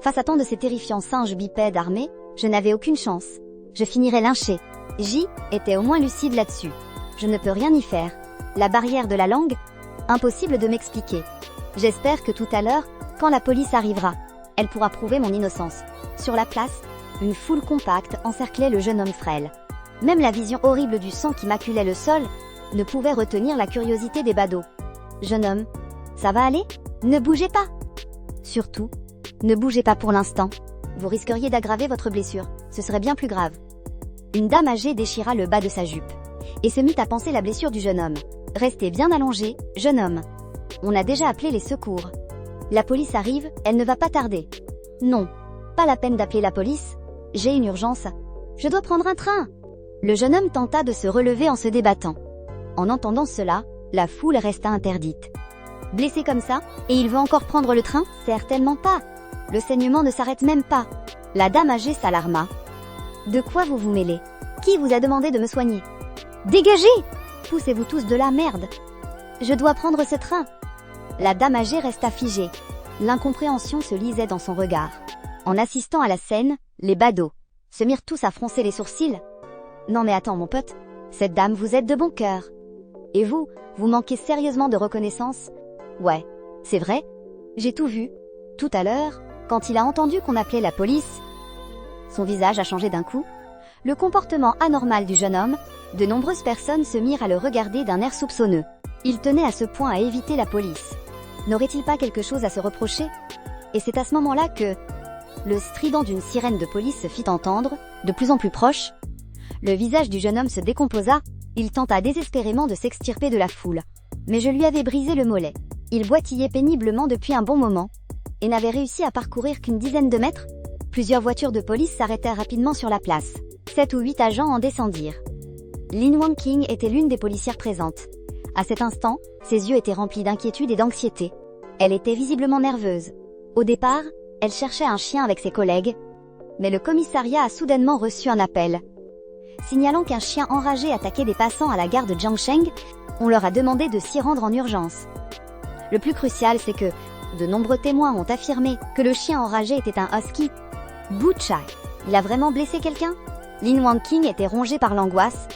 face à tant de ces terrifiants singes bipèdes armés, je n'avais aucune chance. Je finirais lynché. J était au moins lucide là-dessus. Je ne peux rien y faire. La barrière de la langue, impossible de m'expliquer. J'espère que tout à l'heure, quand la police arrivera, elle pourra prouver mon innocence. Sur la place, une foule compacte encerclait le jeune homme frêle. Même la vision horrible du sang qui maculait le sol ne pouvait retenir la curiosité des badauds. Jeune homme, ça va aller? Ne bougez pas! Surtout, ne bougez pas pour l'instant. Vous risqueriez d'aggraver votre blessure, ce serait bien plus grave. Une dame âgée déchira le bas de sa jupe et se mit à panser la blessure du jeune homme. Restez bien allongé, jeune homme. On a déjà appelé les secours. La police arrive, elle ne va pas tarder. Non, pas la peine d'appeler la police. J'ai une urgence. Je dois prendre un train. Le jeune homme tenta de se relever en se débattant. En entendant cela, la foule resta interdite. Blessé comme ça, et il veut encore prendre le train? Certainement pas. Le saignement ne s'arrête même pas. La dame âgée s'alarma. De quoi vous vous mêlez? Qui vous a demandé de me soigner? Dégagez! Poussez-vous tous de la merde. Je dois prendre ce train. La dame âgée resta figée. L'incompréhension se lisait dans son regard. En assistant à la scène, les badauds se mirent tous à froncer les sourcils. Non mais attends mon pote, cette dame vous êtes de bon cœur. Et vous manquez sérieusement de reconnaissance? Ouais, c'est vrai, j'ai tout vu. Tout à l'heure, quand il a entendu qu'on appelait la police, son visage a changé d'un coup. Le comportement anormal du jeune homme, de nombreuses personnes se mirent à le regarder d'un air soupçonneux. Il tenait à ce point à éviter la police. N'aurait-il pas quelque chose à se reprocher? Et c'est à ce moment-là que le strident d'une sirène de police se fit entendre, de plus en plus proche. Le visage du jeune homme se décomposa, il tenta désespérément de s'extirper de la foule. Mais je lui avais brisé le mollet. Il boitillait péniblement depuis un bon moment, et n'avait réussi à parcourir qu'une dizaine de mètres. Plusieurs voitures de police s'arrêtèrent rapidement sur la place. 7 ou 8 agents en descendirent. Lin Wang-King était l'une des policières présentes. À cet instant, ses yeux étaient remplis d'inquiétude et d'anxiété. Elle était visiblement nerveuse. Au départ, elle cherchait un chien avec ses collègues, mais le commissariat a soudainement reçu un appel. Signalant qu'un chien enragé attaquait des passants à la gare de Jiangsheng, on leur a demandé de s'y rendre en urgence. Le plus crucial, c'est que de nombreux témoins ont affirmé que le chien enragé était un husky. Buchai, il a vraiment blessé quelqu'un? Lin Wang-King était rongée par l'angoisse.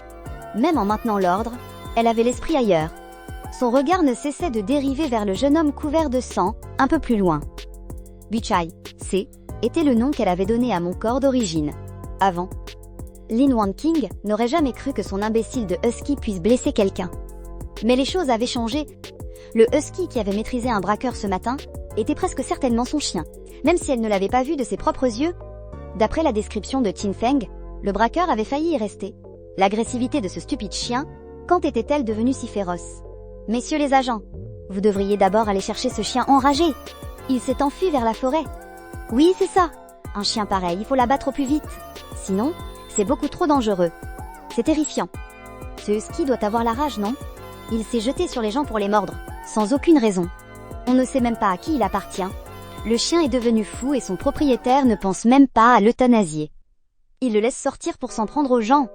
Même en maintenant l'ordre, elle avait l'esprit ailleurs. Son regard ne cessait de dériver vers le jeune homme couvert de sang, un peu plus loin. Buchai, était le nom qu'elle avait donné à mon corps d'origine. Avant, Lin Wang-King n'aurait jamais cru que son imbécile de husky puisse blesser quelqu'un. Mais les choses avaient changé. Le husky qui avait maîtrisé un braqueur ce matin était presque certainement son chien, même si elle ne l'avait pas vu de ses propres yeux. D'après la description de Tin Feng, le braqueur avait failli y rester. L'agressivité de ce stupide chien, quand était-elle devenue si féroce? Messieurs les agents, vous devriez d'abord aller chercher ce chien enragé. Il s'est enfui vers la forêt. Oui, c'est ça. Un chien pareil, il faut l'abattre au plus vite. Sinon, c'est beaucoup trop dangereux. C'est terrifiant. Ce husky doit avoir la rage, non? Il s'est jeté sur les gens pour les mordre, sans aucune raison. On ne sait même pas à qui il appartient. Le chien est devenu fou et son propriétaire ne pense même pas à l'euthanasier. Il le laisse sortir pour s'en prendre aux gens.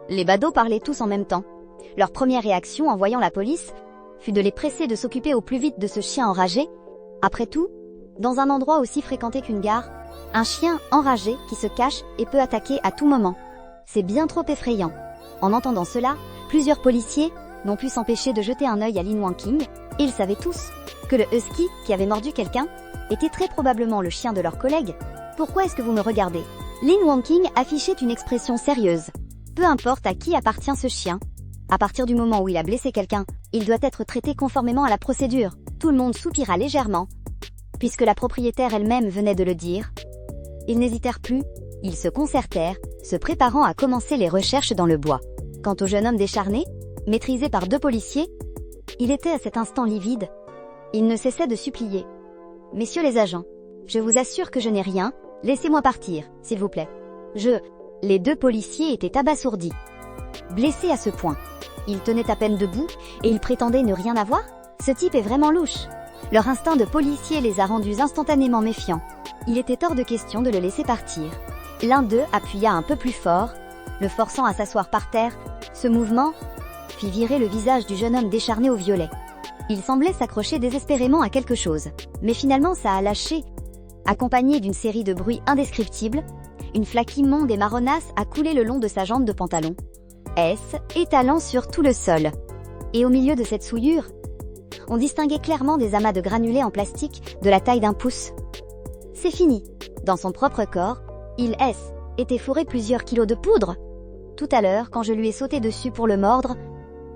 Les badauds parlaient tous en même temps. Leur première réaction en voyant la police fut de les presser de s'occuper au plus vite de ce chien enragé. Après tout, dans un endroit aussi fréquenté qu'une gare, un chien enragé qui se cache et peut attaquer à tout moment. C'est bien trop effrayant. En entendant cela, plusieurs policiers n'ont pu s'empêcher de jeter un œil à Lin Wang-King. Ils savaient tous que le husky qui avait mordu quelqu'un était très probablement le chien de leur collègue. Pourquoi est-ce que vous me regardez? Lin Wang-King affichait une expression sérieuse. Peu importe à qui appartient ce chien. À partir du moment où il a blessé quelqu'un, il doit être traité conformément à la procédure. Tout le monde soupira légèrement, puisque la propriétaire elle-même venait de le dire. Ils n'hésitèrent plus, ils se concertèrent, se préparant à commencer les recherches dans le bois. Quant au jeune homme décharné, maîtrisé par 2 policiers, il était à cet instant livide. Il ne cessait de supplier. « Messieurs les agents, je vous assure que je n'ai rien, laissez-moi partir, s'il vous plaît. » Les 2 policiers étaient abasourdis. Blessés à ce point, ils tenaient à peine debout et ils prétendaient ne rien avoir? Ce type est vraiment louche. Leur instinct de policier les a rendus instantanément méfiants. Il était hors de question de le laisser partir. L'un d'eux appuya un peu plus fort, le forçant à s'asseoir par terre. Ce mouvement fit virer le visage du jeune homme décharné au violet. Il semblait s'accrocher désespérément à quelque chose, mais finalement ça a lâché. Accompagné d'une série de bruits indescriptibles, une flaque immonde et marronasse a coulé le long de sa jambe de pantalon, étalant sur tout le sol. Et au milieu de cette souillure, on distinguait clairement des amas de granulés en plastique de la taille d'un pouce. C'est fini. Dans son propre corps, il était fourré plusieurs kilos de poudre. Tout à l'heure, quand je lui ai sauté dessus pour le mordre,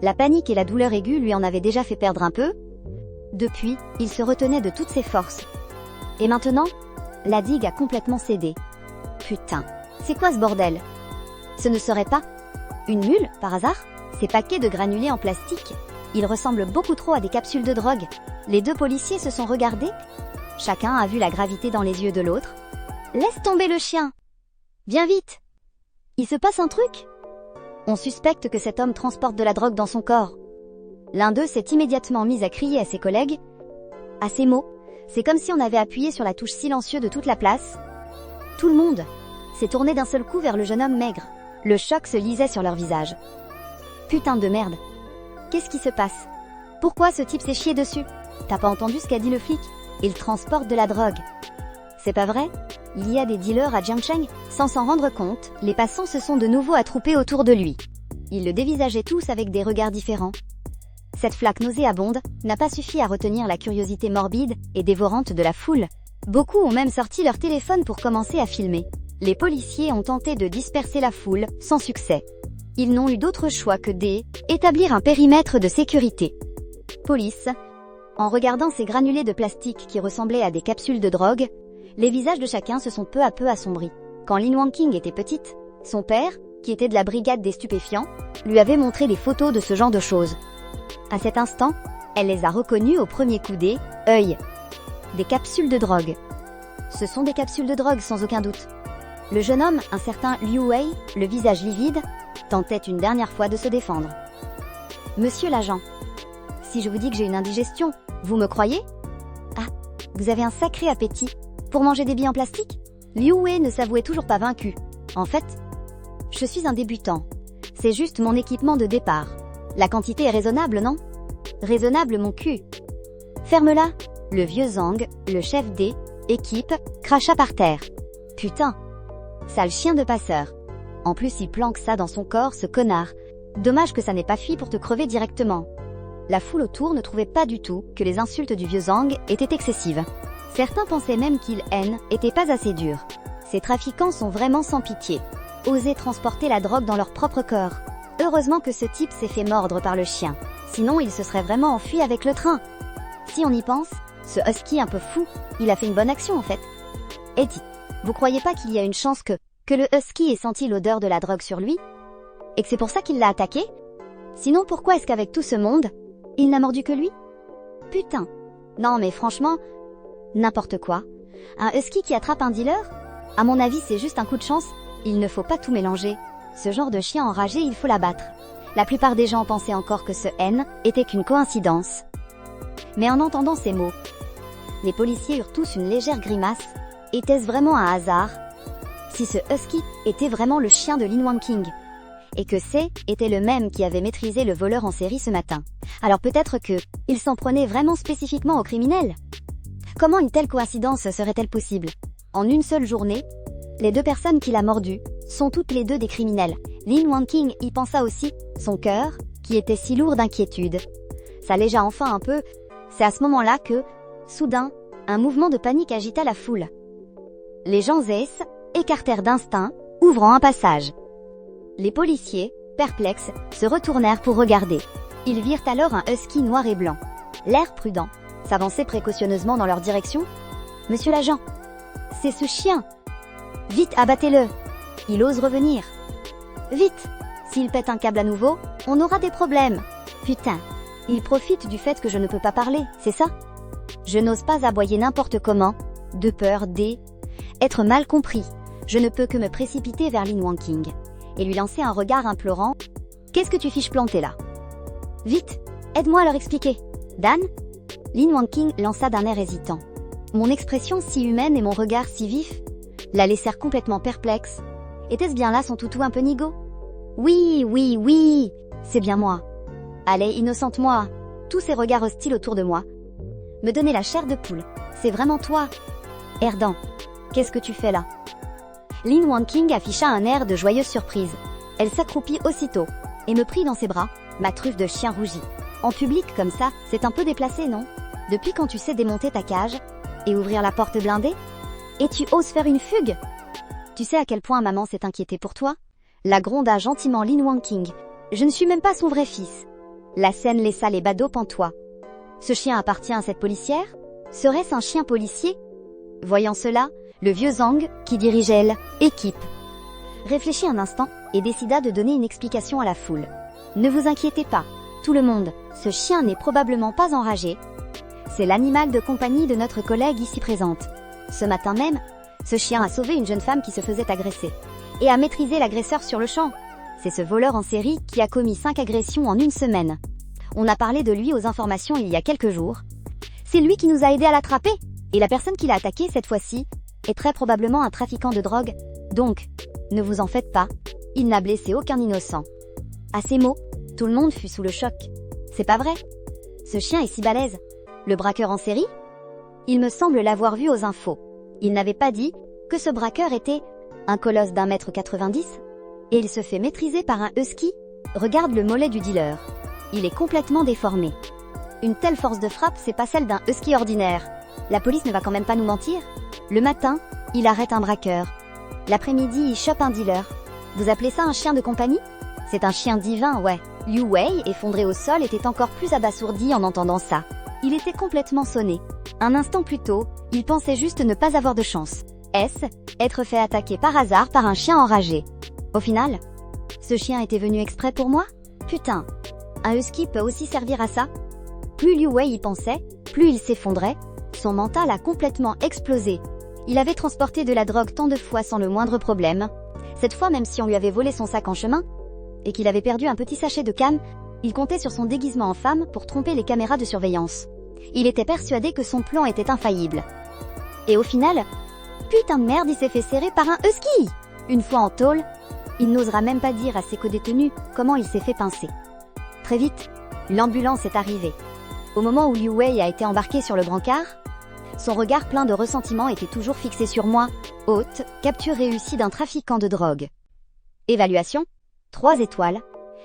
la panique et la douleur aiguë lui en avaient déjà fait perdre un peu. Depuis, il se retenait de toutes ses forces. Et maintenant, la digue a complètement cédé. Putain, c'est quoi ce bordel? Ce ne serait pas une mule, par hasard? Ces paquets de granulés en plastique, ils ressemblent beaucoup trop à des capsules de drogue. Les deux policiers se sont regardés. Chacun a vu la gravité dans les yeux de l'autre. Laisse tomber le chien! Viens vite! Il se passe un truc? On suspecte que cet homme transporte de la drogue dans son corps. L'un d'eux s'est immédiatement mis à crier à ses collègues. À ces mots, c'est comme si on avait appuyé sur la touche silencieuse de toute la place. Tout le monde s'est tourné d'un seul coup vers le jeune homme maigre. Le choc se lisait sur leur visage. Putain de merde. Qu'est-ce qui se passe? Pourquoi ce type s'est chié dessus? T'as pas entendu ce qu'a dit le flic? Il transporte de la drogue. C'est pas vrai? Il y a des dealers à Jiangcheng? Sans s'en rendre compte, les passants se sont de nouveau attroupés autour de lui. Ils le dévisageaient tous avec des regards différents. Cette flaque nauséabonde n'a pas suffi à retenir la curiosité morbide et dévorante de la foule. Beaucoup ont même sorti leur téléphone pour commencer à filmer. Les policiers ont tenté de disperser la foule, sans succès. Ils n'ont eu d'autre choix que d'établir un périmètre de sécurité. Police. En regardant ces granulés de plastique qui ressemblaient à des capsules de drogue, les visages de chacun se sont peu à peu assombris. Quand Lin Wangqing était petite, son père, qui était de la brigade des stupéfiants, lui avait montré des photos de ce genre de choses. À cet instant, elle les a reconnus au premier coup d'œil. Des capsules de drogue. Ce sont des capsules de drogue sans aucun doute. Le jeune homme, un certain Liu Wei, le visage livide, tentait une dernière fois de se défendre. Monsieur l'agent, si je vous dis que j'ai une indigestion, vous me croyez? Ah, vous avez un sacré appétit. Pour manger des billes en plastique? Liu Wei ne s'avouait toujours pas vaincu. En fait, je suis un débutant. C'est juste mon équipement de départ. La quantité est raisonnable, non? Raisonnable, mon cul. Ferme-la. Le vieux Zhang, le chef équipe, cracha par terre. Putain. Sale chien de passeur. En plus, il planque ça dans son corps, ce connard. Dommage que ça n'ait pas fui pour te crever directement. La foule autour ne trouvait pas du tout que les insultes du vieux Zhang étaient excessives. Certains pensaient même qu'il n'était pas assez dur. Ces trafiquants sont vraiment sans pitié. Oser transporter la drogue dans leur propre corps. Heureusement que ce type s'est fait mordre par le chien. Sinon, il se serait vraiment enfui avec le train. Si on y pense, ce husky un peu fou, il a fait une bonne action en fait. Et dites, vous croyez pas qu'il y a une chance que le husky ait senti l'odeur de la drogue sur lui? Et que c'est pour ça qu'il l'a attaqué? Sinon, pourquoi est-ce qu'avec tout ce monde, il n'a mordu que lui? Putain. Non mais franchement, n'importe quoi. Un husky qui attrape un dealer? À mon avis, c'est juste un coup de chance. Il ne faut pas tout mélanger. Ce genre de chien enragé, il faut l'abattre. La plupart des gens pensaient encore que ce était qu'une coïncidence. Mais en entendant ces mots, les policiers eurent tous une légère grimace. Était-ce vraiment un hasard? Si ce husky était vraiment le chien de Lin Wangqing, et que était le même qui avait maîtrisé le voleur en série ce matin, alors peut-être il s'en prenait vraiment spécifiquement aux criminels. Comment une telle coïncidence serait-elle possible? En une seule journée, les deux personnes qu'il a mordues sont toutes les deux des criminels. Lin Wangqing y pensa aussi, son cœur, qui était si lourd d'inquiétude, s'allégea enfin un peu. C'est à ce moment-là que, soudain, un mouvement de panique agita la foule. Les gens écartèrent d'instinct, ouvrant un passage. Les policiers, perplexes, se retournèrent pour regarder. Ils virent alors un husky noir et blanc, l'air prudent, s'avancer précautionneusement dans leur direction. « Monsieur l'agent, c'est ce chien! Vite, abattez-le! Il ose revenir! Vite! S'il pète un câble à nouveau, on aura des problèmes! Putain! Il profite du fait que je ne peux pas parler, c'est ça? Je n'ose pas aboyer n'importe comment, de peur être mal compris. Je ne peux que me précipiter vers Lin Wangqing et lui lancer un regard implorant. Qu'est-ce que tu fiches planter là? Vite, aide-moi à leur expliquer. Dan? Lin Wangqing lança d'un air hésitant. Mon expression si humaine et mon regard si vif la laissèrent complètement perplexe. Était-ce bien là son toutou un peu nigo? Oui, c'est bien moi. Allez, innocente moi. Tous ces regards hostiles autour de moi me donnaient la chair de poule. C'est vraiment toi. Erdan, qu'est-ce que tu fais là? Lin Wangqing afficha un air de joyeuse surprise. Elle s'accroupit aussitôt et me prit dans ses bras, ma truffe de chien rougi. En public comme ça, c'est un peu déplacé, non? Depuis quand tu sais démonter ta cage et ouvrir la porte blindée? Et tu oses faire une fugue? Tu sais à quel point maman s'est inquiétée pour toi? La gronda gentiment Lin Wangqing. Je ne suis même pas son vrai fils. La scène laissa les badauds pantois. Ce chien appartient à cette policière? Serait-ce un chien policier? Voyant cela, le vieux Zhang, qui dirigeait l'équipe, réfléchit un instant et décida de donner une explication à la foule. Ne vous inquiétez pas, tout le monde, ce chien n'est probablement pas enragé. C'est l'animal de compagnie de notre collègue ici présente. Ce matin même, ce chien a sauvé une jeune femme qui se faisait agresser et a maîtrisé l'agresseur sur le champ. C'est ce voleur en série qui a commis 5 agressions en une semaine. On a parlé de lui aux informations il y a quelques jours. C'est lui qui nous a aidés à l'attraper. Et la personne qui l'a attaqué cette fois-ci est très probablement un trafiquant de drogue. Donc, ne vous en faites pas, il n'a blessé aucun innocent. À ces mots, tout le monde fut sous le choc. C'est pas vrai? Ce chien est si balèze. Le braqueur en série? Il me semble l'avoir vu aux infos. Il n'avait pas dit que ce braqueur était un colosse d'1,90 m? Et il se fait maîtriser par un husky? Regarde le mollet du dealer. Il est complètement déformé. Une telle force de frappe, c'est pas celle d'un husky ordinaire. La police ne va quand même pas nous mentir. Le matin, il arrête un braqueur. L'après-midi, il chope un dealer. Vous appelez ça un chien de compagnie? C'est un chien divin, ouais. Liu Wei, effondré au sol, était encore plus abasourdi en entendant ça. Il était complètement sonné. Un instant plus tôt, il pensait juste ne pas avoir de chance. Est-ce être fait attaquer par hasard par un chien enragé? Au final, ce chien était venu exprès pour moi? Putain, un husky peut aussi servir à ça? Plus Liu Wei y pensait, plus il s'effondrait. Son mental a complètement explosé. Il avait transporté de la drogue tant de fois sans le moindre problème. Cette fois, même si on lui avait volé son sac en chemin, et qu'il avait perdu un petit sachet de canne, il comptait sur son déguisement en femme pour tromper les caméras de surveillance. Il était persuadé que son plan était infaillible. Et au final, putain de merde, il s'est fait serrer par un husky! Une fois en tôle, il n'osera même pas dire à ses codétenus comment il s'est fait pincer. Très vite, l'ambulance est arrivée. Au moment où Liu Wei a été embarqué sur le brancard, son regard plein de ressentiment était toujours fixé sur moi. Hôte, capture réussie d'un trafiquant de drogue. Évaluation 3 étoiles.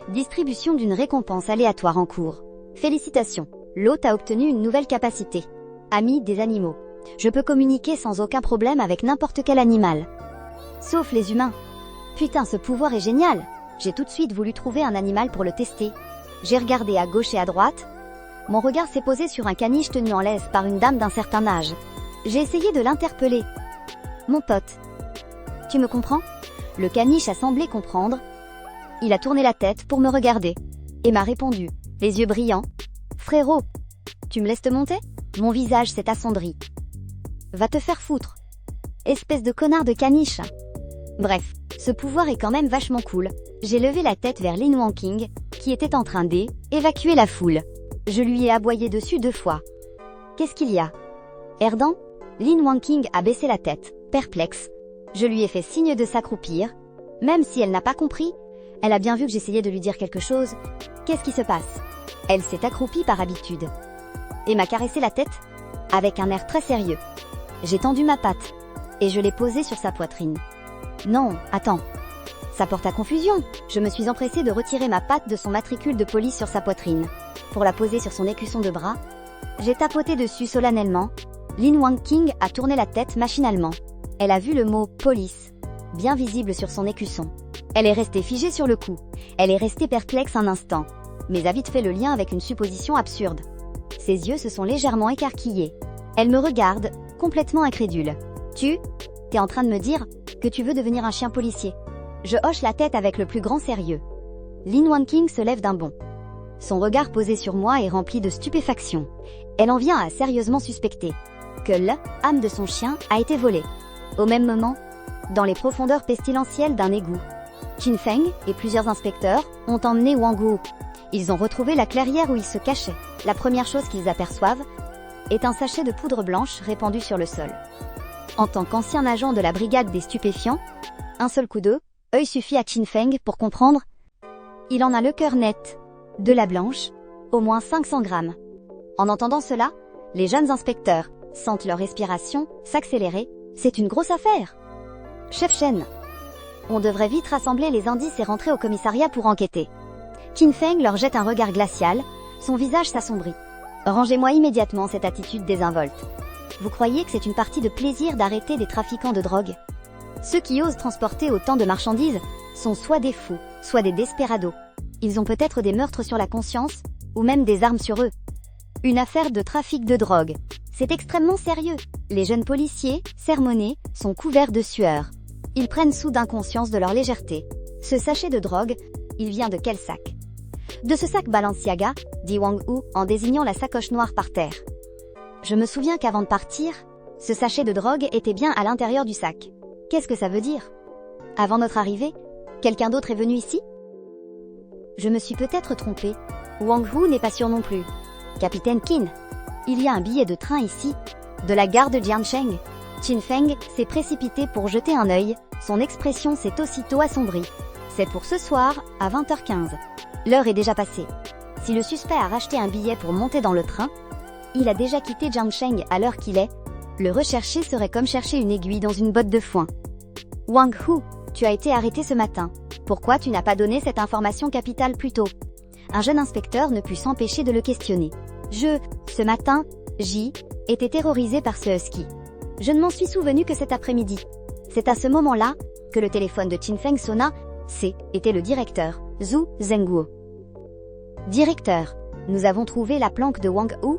Distribution d'une récompense aléatoire en cours. Félicitations, l'hôte a obtenu une nouvelle capacité. Ami des animaux. Je peux communiquer sans aucun problème avec n'importe quel animal. Sauf les humains. Putain, ce pouvoir est génial. J'ai tout de suite voulu trouver un animal pour le tester. J'ai regardé à gauche et à droite. Mon regard s'est posé sur un caniche tenu en laisse par une dame d'un certain âge. J'ai essayé de l'interpeller. Mon pote. Tu me comprends? Le caniche a semblé comprendre. Il a tourné la tête pour me regarder. Et m'a répondu, les yeux brillants. Frérot, tu me laisses te monter? Mon visage s'est assombri. Va te faire foutre. Espèce de connard de caniche. Bref, ce pouvoir est quand même vachement cool. J'ai levé la tête vers Lin Wangqing, qui était en train d'évacuer la foule. Je lui ai aboyé dessus 2 fois. Qu'est-ce qu'il y a? Erdan? Lin Wangqing a baissé la tête, perplexe. Je lui ai fait signe de s'accroupir. Même si elle n'a pas compris, elle a bien vu que j'essayais de lui dire quelque chose. Qu'est-ce qui se passe? Elle s'est accroupie par habitude. Et m'a caressé la tête, avec un air très sérieux. J'ai tendu ma patte, et je l'ai posée sur sa poitrine. Non, attends. Ça porte à confusion. Je me suis empressée de retirer ma patte de son matricule de police sur sa poitrine. Pour la poser sur son écusson de bras, j'ai tapoté dessus solennellement. Lin Wangqing a tourné la tête machinalement. Elle a vu le mot « police » bien visible sur son écusson. Elle est restée figée sur le coup. Elle est restée perplexe un instant, mais a vite fait le lien avec une supposition absurde. Ses yeux se sont légèrement écarquillés. Elle me regarde, complètement incrédule. T'es en train de me dire que tu veux devenir un chien policier? Je hoche la tête avec le plus grand sérieux. Lin Wangqing se lève d'un bond. Son regard posé sur moi est rempli de stupéfaction. Elle en vient à sérieusement suspecter que l'âme de son chien a été volée. Au même moment, dans les profondeurs pestilentielles d'un égout, Qin Feng et plusieurs inspecteurs ont emmené Wang Guo. Ils ont retrouvé la clairière où il se cachait. La première chose qu'ils aperçoivent est un sachet de poudre blanche répandu sur le sol. En tant qu'ancien agent de la brigade des stupéfiants, un seul coup d'œil suffit à Qin Feng pour comprendre. Il en a le cœur net. De la blanche, au moins 500 grammes. En entendant cela, les jeunes inspecteurs sentent leur respiration s'accélérer. C'est une grosse affaire. Chef Shen, on devrait vite rassembler les indices et rentrer au commissariat pour enquêter. Qin Feng leur jette un regard glacial, son visage s'assombrit. Rangez-moi immédiatement cette attitude désinvolte. Vous croyez que c'est une partie de plaisir d'arrêter des trafiquants de drogue? Ceux qui osent transporter autant de marchandises sont soit des fous, soit des desperados. Ils ont peut-être des meurtres sur la conscience, ou même des armes sur eux. Une affaire de trafic de drogue. C'est extrêmement sérieux. Les jeunes policiers, sermonnés, sont couverts de sueur. Ils prennent soudain conscience de leur légèreté. Ce sachet de drogue, il vient de quel sac? De ce sac Balenciaga, dit Wang Hu en désignant la sacoche noire par terre. Je me souviens qu'avant de partir, ce sachet de drogue était bien à l'intérieur du sac. Qu'est-ce que ça veut dire? Avant notre arrivée, quelqu'un d'autre est venu ici? Je me suis peut-être trompé. Wang Hu n'est pas sûr non plus. Capitaine Qin, il y a un billet de train ici, de la gare de Jiancheng. Qin Feng s'est précipité pour jeter un œil, son expression s'est aussitôt assombrie. C'est pour ce soir, à 20h15. L'heure est déjà passée. Si le suspect a racheté un billet pour monter dans le train, il a déjà quitté Jiancheng à l'heure qu'il est. Le rechercher serait comme chercher une aiguille dans une botte de foin. Wang Hu, tu as été arrêté ce matin. Pourquoi tu n'as pas donné cette information capitale plus tôt? Un jeune inspecteur ne put s'empêcher de le questionner. Ce matin, J, était terrorisé par ce husky. Je ne m'en suis souvenu que cet après-midi. C'est à ce moment-là que le téléphone de Qin Feng sonna. Était le directeur, Zhu Zhenguo. Directeur, nous avons trouvé la planque de Wang Hu.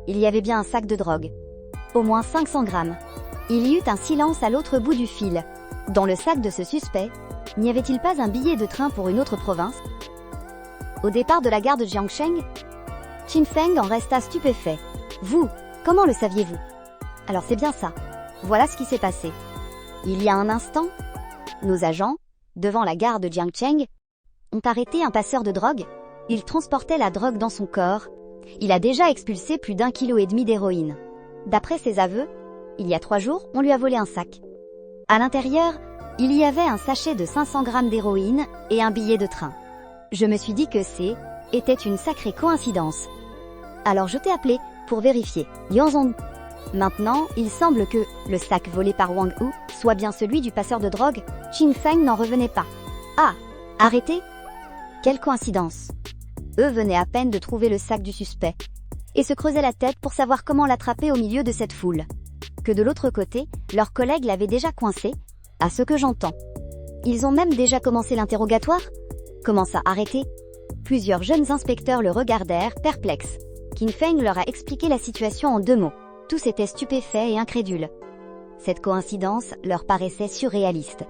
Il y avait bien un sac de drogue. Au moins 500 grammes. Il y eut un silence à l'autre bout du fil. Dans le sac de ce suspect, n'y avait-il pas un billet de train pour une autre province? Au départ de la gare de Jiancheng, Qin Feng en resta stupéfait. Vous, comment le saviez-vous? Alors c'est bien ça. Voilà ce qui s'est passé. Il y a un instant, nos agents, devant la gare de Jiancheng, ont arrêté un passeur de drogue. Il transportait la drogue dans son corps. Il a déjà expulsé plus d'1,5 kg d'héroïne. D'après ses aveux, il y a 3 jours, on lui a volé un sac. À l'intérieur, il y avait un sachet de 500 grammes d'héroïne et un billet de train. Je me suis dit que était une sacrée coïncidence. Alors je t'ai appelé pour vérifier. Yanzong. Maintenant, il semble que le sac volé par Wang Hu soit bien celui du passeur de drogue. Qin Feng n'en revenait pas. Ah, arrêté? Quelle coïncidence. Eux venaient à peine de trouver le sac du suspect et se creusaient la tête pour savoir comment l'attraper au milieu de cette foule. Que de l'autre côté, leurs collègues l'avaient déjà coincé, à ce que j'entends. Ils ont même déjà commencé l'interrogatoire? Comment ça, arrêté? Plusieurs jeunes inspecteurs le regardèrent, perplexes. Qin Feng leur a expliqué la situation en 2 mots. Tous étaient stupéfaits et incrédules. Cette coïncidence leur paraissait surréaliste.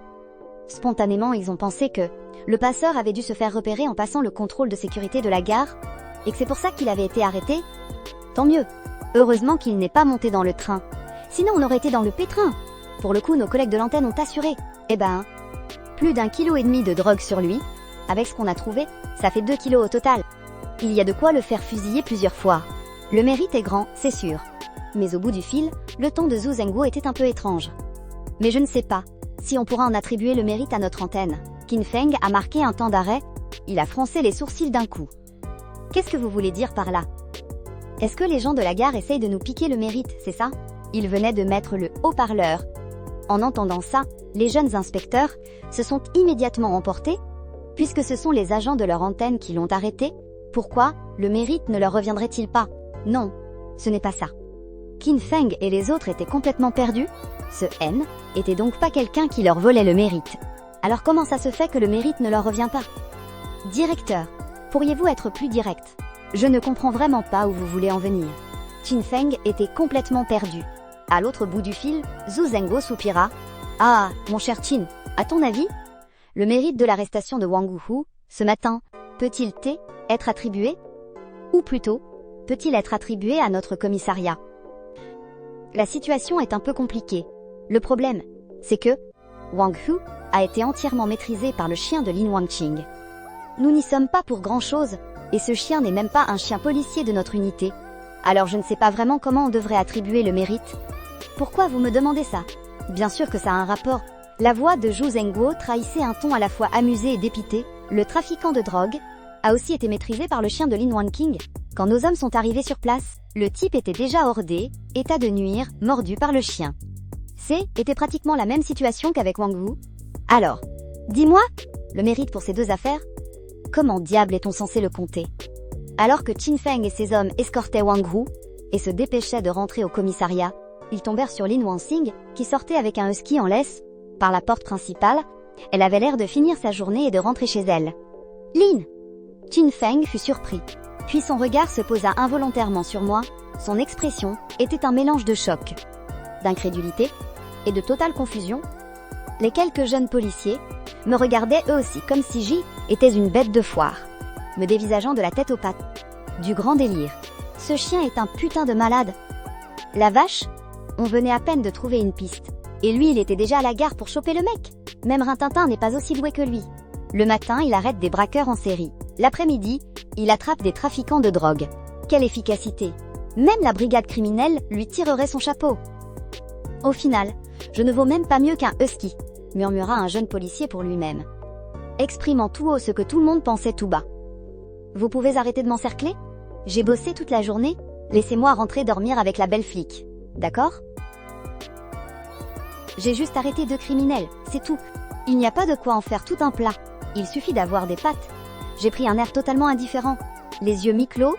Spontanément, ils ont pensé que le passeur avait dû se faire repérer en passant le contrôle de sécurité de la gare, et que c'est pour ça qu'il avait été arrêté. Tant mieux. Heureusement qu'il n'est pas monté dans le train. Sinon, on aurait été dans le pétrin. Pour le coup, nos collègues de l'antenne ont assuré. Plus d'1,5 kg de drogue sur lui. Avec ce qu'on a trouvé, ça fait 2 kilos au total. Il y a de quoi le faire fusiller plusieurs fois. Le mérite est grand, c'est sûr. Mais au bout du fil, le ton de Zhu Zhenguo était un peu étrange. Mais je ne sais pas si on pourra en attribuer le mérite à notre antenne. Qin Feng a marqué un temps d'arrêt. Il a froncé les sourcils d'un coup. Qu'est-ce que vous voulez dire par là? Est-ce que les gens de la gare essayent de nous piquer le mérite, c'est ça? Il venait de mettre le haut-parleur. En entendant ça, les jeunes inspecteurs se sont immédiatement emportés. Puisque ce sont les agents de leur antenne qui l'ont arrêté, pourquoi le mérite ne leur reviendrait-il pas? Non, ce n'est pas ça. Qin Feng et les autres étaient complètement perdus. Ce N était donc pas quelqu'un qui leur volait le mérite. Alors comment ça se fait que le mérite ne leur revient pas? Directeur, pourriez-vous être plus direct? Je ne comprends vraiment pas où vous voulez en venir. Qin Feng était complètement perdu. À l'autre bout du fil, Zhu Zhenguo soupira. Ah, mon cher Qin, à ton avis, le mérite de l'arrestation de Wang Hu, ce matin, peut-il être attribué? Ou plutôt, peut-il être attribué à notre commissariat? La situation est un peu compliquée. Le problème, c'est que Wang Hu a été entièrement maîtrisé par le chien de Lin Wangqing. Nous n'y sommes pas pour grand-chose, et ce chien n'est même pas un chien policier de notre unité. Alors je ne sais pas vraiment comment on devrait attribuer le mérite. Pourquoi vous me demandez ça? Bien sûr que ça a un rapport. La voix de Zhu Zhenguo trahissait un ton à la fois amusé et dépité. Le trafiquant de drogue a aussi été maîtrisé par le chien de Lin Wangqing. Quand nos hommes sont arrivés sur place, le type était déjà hordé, état de nuire, mordu par le chien. Était pratiquement la même situation qu'avec Wang Hu. Alors, dis-moi, le mérite pour ces 2 affaires? Comment diable est-on censé le compter? Alors que Qin Feng et ses hommes escortaient Wang Hu et se dépêchaient de rentrer au commissariat, ils tombèrent sur Lin Wangxing qui sortait avec un husky en laisse. Par la porte principale, elle avait l'air de finir sa journée et de rentrer chez elle. Lin! Qin Feng fut surpris. Puis son regard se posa involontairement sur moi. Son expression était un mélange de choc, d'incrédulité et de totale confusion. Les quelques jeunes policiers me regardaient eux aussi comme si J était une bête de foire, me dévisageant de la tête aux pattes. Du grand délire. Ce chien est un putain de malade. La vache, on venait à peine de trouver une piste. Et lui, il était déjà à la gare pour choper le mec. Même Rintintin n'est pas aussi doué que lui. Le matin, il arrête des braqueurs en série. L'après-midi, il attrape des trafiquants de drogue. Quelle efficacité! Même la brigade criminelle lui tirerait son chapeau. Au final, je ne vaux même pas mieux qu'un husky, murmura un jeune policier pour lui-même, exprimant tout haut ce que tout le monde pensait tout bas. Vous pouvez arrêter de m'encercler? J'ai bossé toute la journée, laissez-moi rentrer dormir avec la belle flic. D'accord? J'ai juste arrêté 2 criminels, c'est tout. Il n'y a pas de quoi en faire tout un plat. Il suffit d'avoir des pattes. J'ai pris un air totalement indifférent, les yeux mi-clos,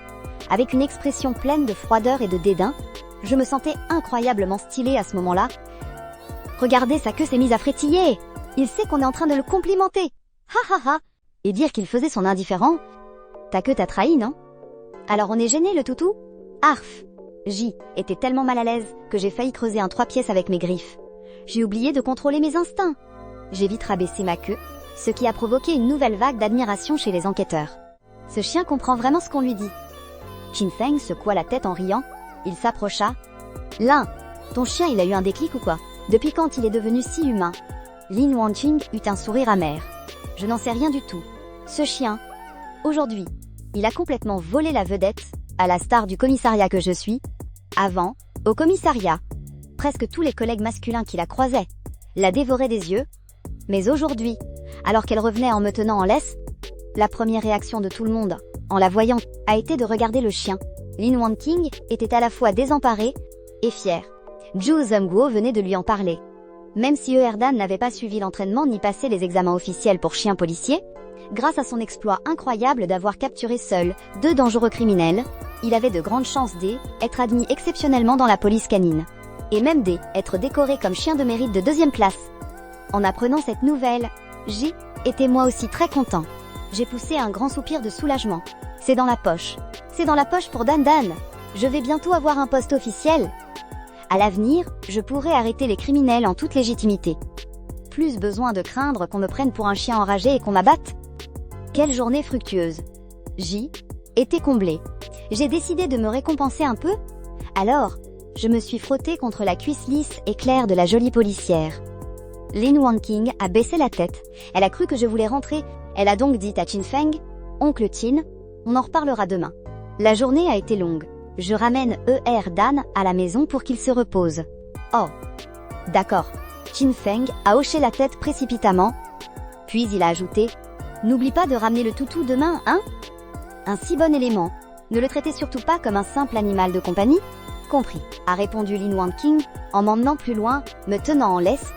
avec une expression pleine de froideur et de dédain. Je me sentais incroyablement stylée à ce moment-là. Regardez, sa queue s'est mise à frétiller. Il sait qu'on est en train de le complimenter. Ha ha ha. Et dire qu'il faisait son indifférent. Ta queue t'a trahi, non? Alors on est gêné, le toutou? Arf. J était tellement mal à l'aise que j'ai failli creuser un 3 pièces avec mes griffes. J'ai oublié de contrôler mes instincts. J'ai vite rabaissé ma queue, ce qui a provoqué une nouvelle vague d'admiration chez les enquêteurs. Ce chien comprend vraiment ce qu'on lui dit. Chin Feng secoua la tête en riant. Il s'approcha. Lin, ton chien il a eu un déclic ou quoi? Depuis quand il est devenu si humain? Lin Wanqing eut un sourire amer. Je n'en sais rien du tout. Ce chien, aujourd'hui, il a complètement volé la vedette, à la star du commissariat que je suis. Avant, au commissariat, presque tous les collègues masculins qui la croisaient la dévoraient des yeux. Mais aujourd'hui, alors qu'elle revenait en me tenant en laisse, la première réaction de tout le monde, en la voyant, a été de regarder le chien. Lin Wanqing était à la fois désemparé et fier. Zhu Zhenguo venait de lui en parler. Même si Erdan n'avait pas suivi l'entraînement ni passé les examens officiels pour chien policier, grâce à son exploit incroyable d'avoir capturé seul 2 dangereux criminels, il avait de grandes chances d'être admis exceptionnellement dans la police canine. Et même d'être décoré comme chien de mérite de 2e classe. En apprenant cette nouvelle, J était moi aussi très content. J'ai poussé un grand soupir de soulagement. C'est dans la poche. C'est dans la poche pour Dan Dan. Je vais bientôt avoir un poste officiel. À l'avenir, je pourrai arrêter les criminels en toute légitimité. Plus besoin de craindre qu'on me prenne pour un chien enragé et qu'on m'abatte. Quelle journée fructueuse. J était comblé. J'ai décidé de me récompenser un peu. Alors, je me suis frottée contre la cuisse lisse et claire de la jolie policière. Lin Wanqing a baissé la tête. Elle a cru que je voulais rentrer. Elle a donc dit à Chin Feng, « Oncle Chin, on en reparlera demain. La journée a été longue. Je ramène Dan à la maison pour qu'il se repose. » Oh, d'accord. Chin Feng a hoché la tête précipitamment. Puis il a ajouté, « N'oublie pas de ramener le toutou demain, hein? Un si bon élément. Ne le traitez surtout pas comme un simple animal de compagnie. » Compris, a répondu Lin Wanqing, en m'emmenant plus loin, me tenant en laisse.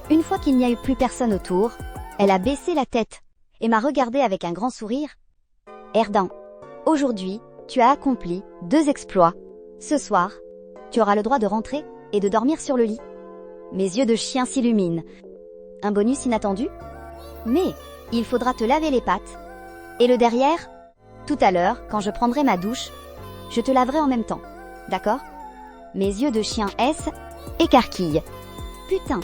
Une fois qu'il n'y a eu plus personne autour, elle a baissé la tête et m'a regardé avec un grand sourire. Erdan, aujourd'hui, tu as accompli 2 exploits. Ce soir, tu auras le droit de rentrer et de dormir sur le lit. Mes yeux de chien s'illuminent. Un bonus inattendu? Mais, il faudra te laver les pattes. Et le derrière? Tout à l'heure, quand je prendrai ma douche, je te laverai en même temps. D'accord? Mes yeux de chien écarquillent. Putain,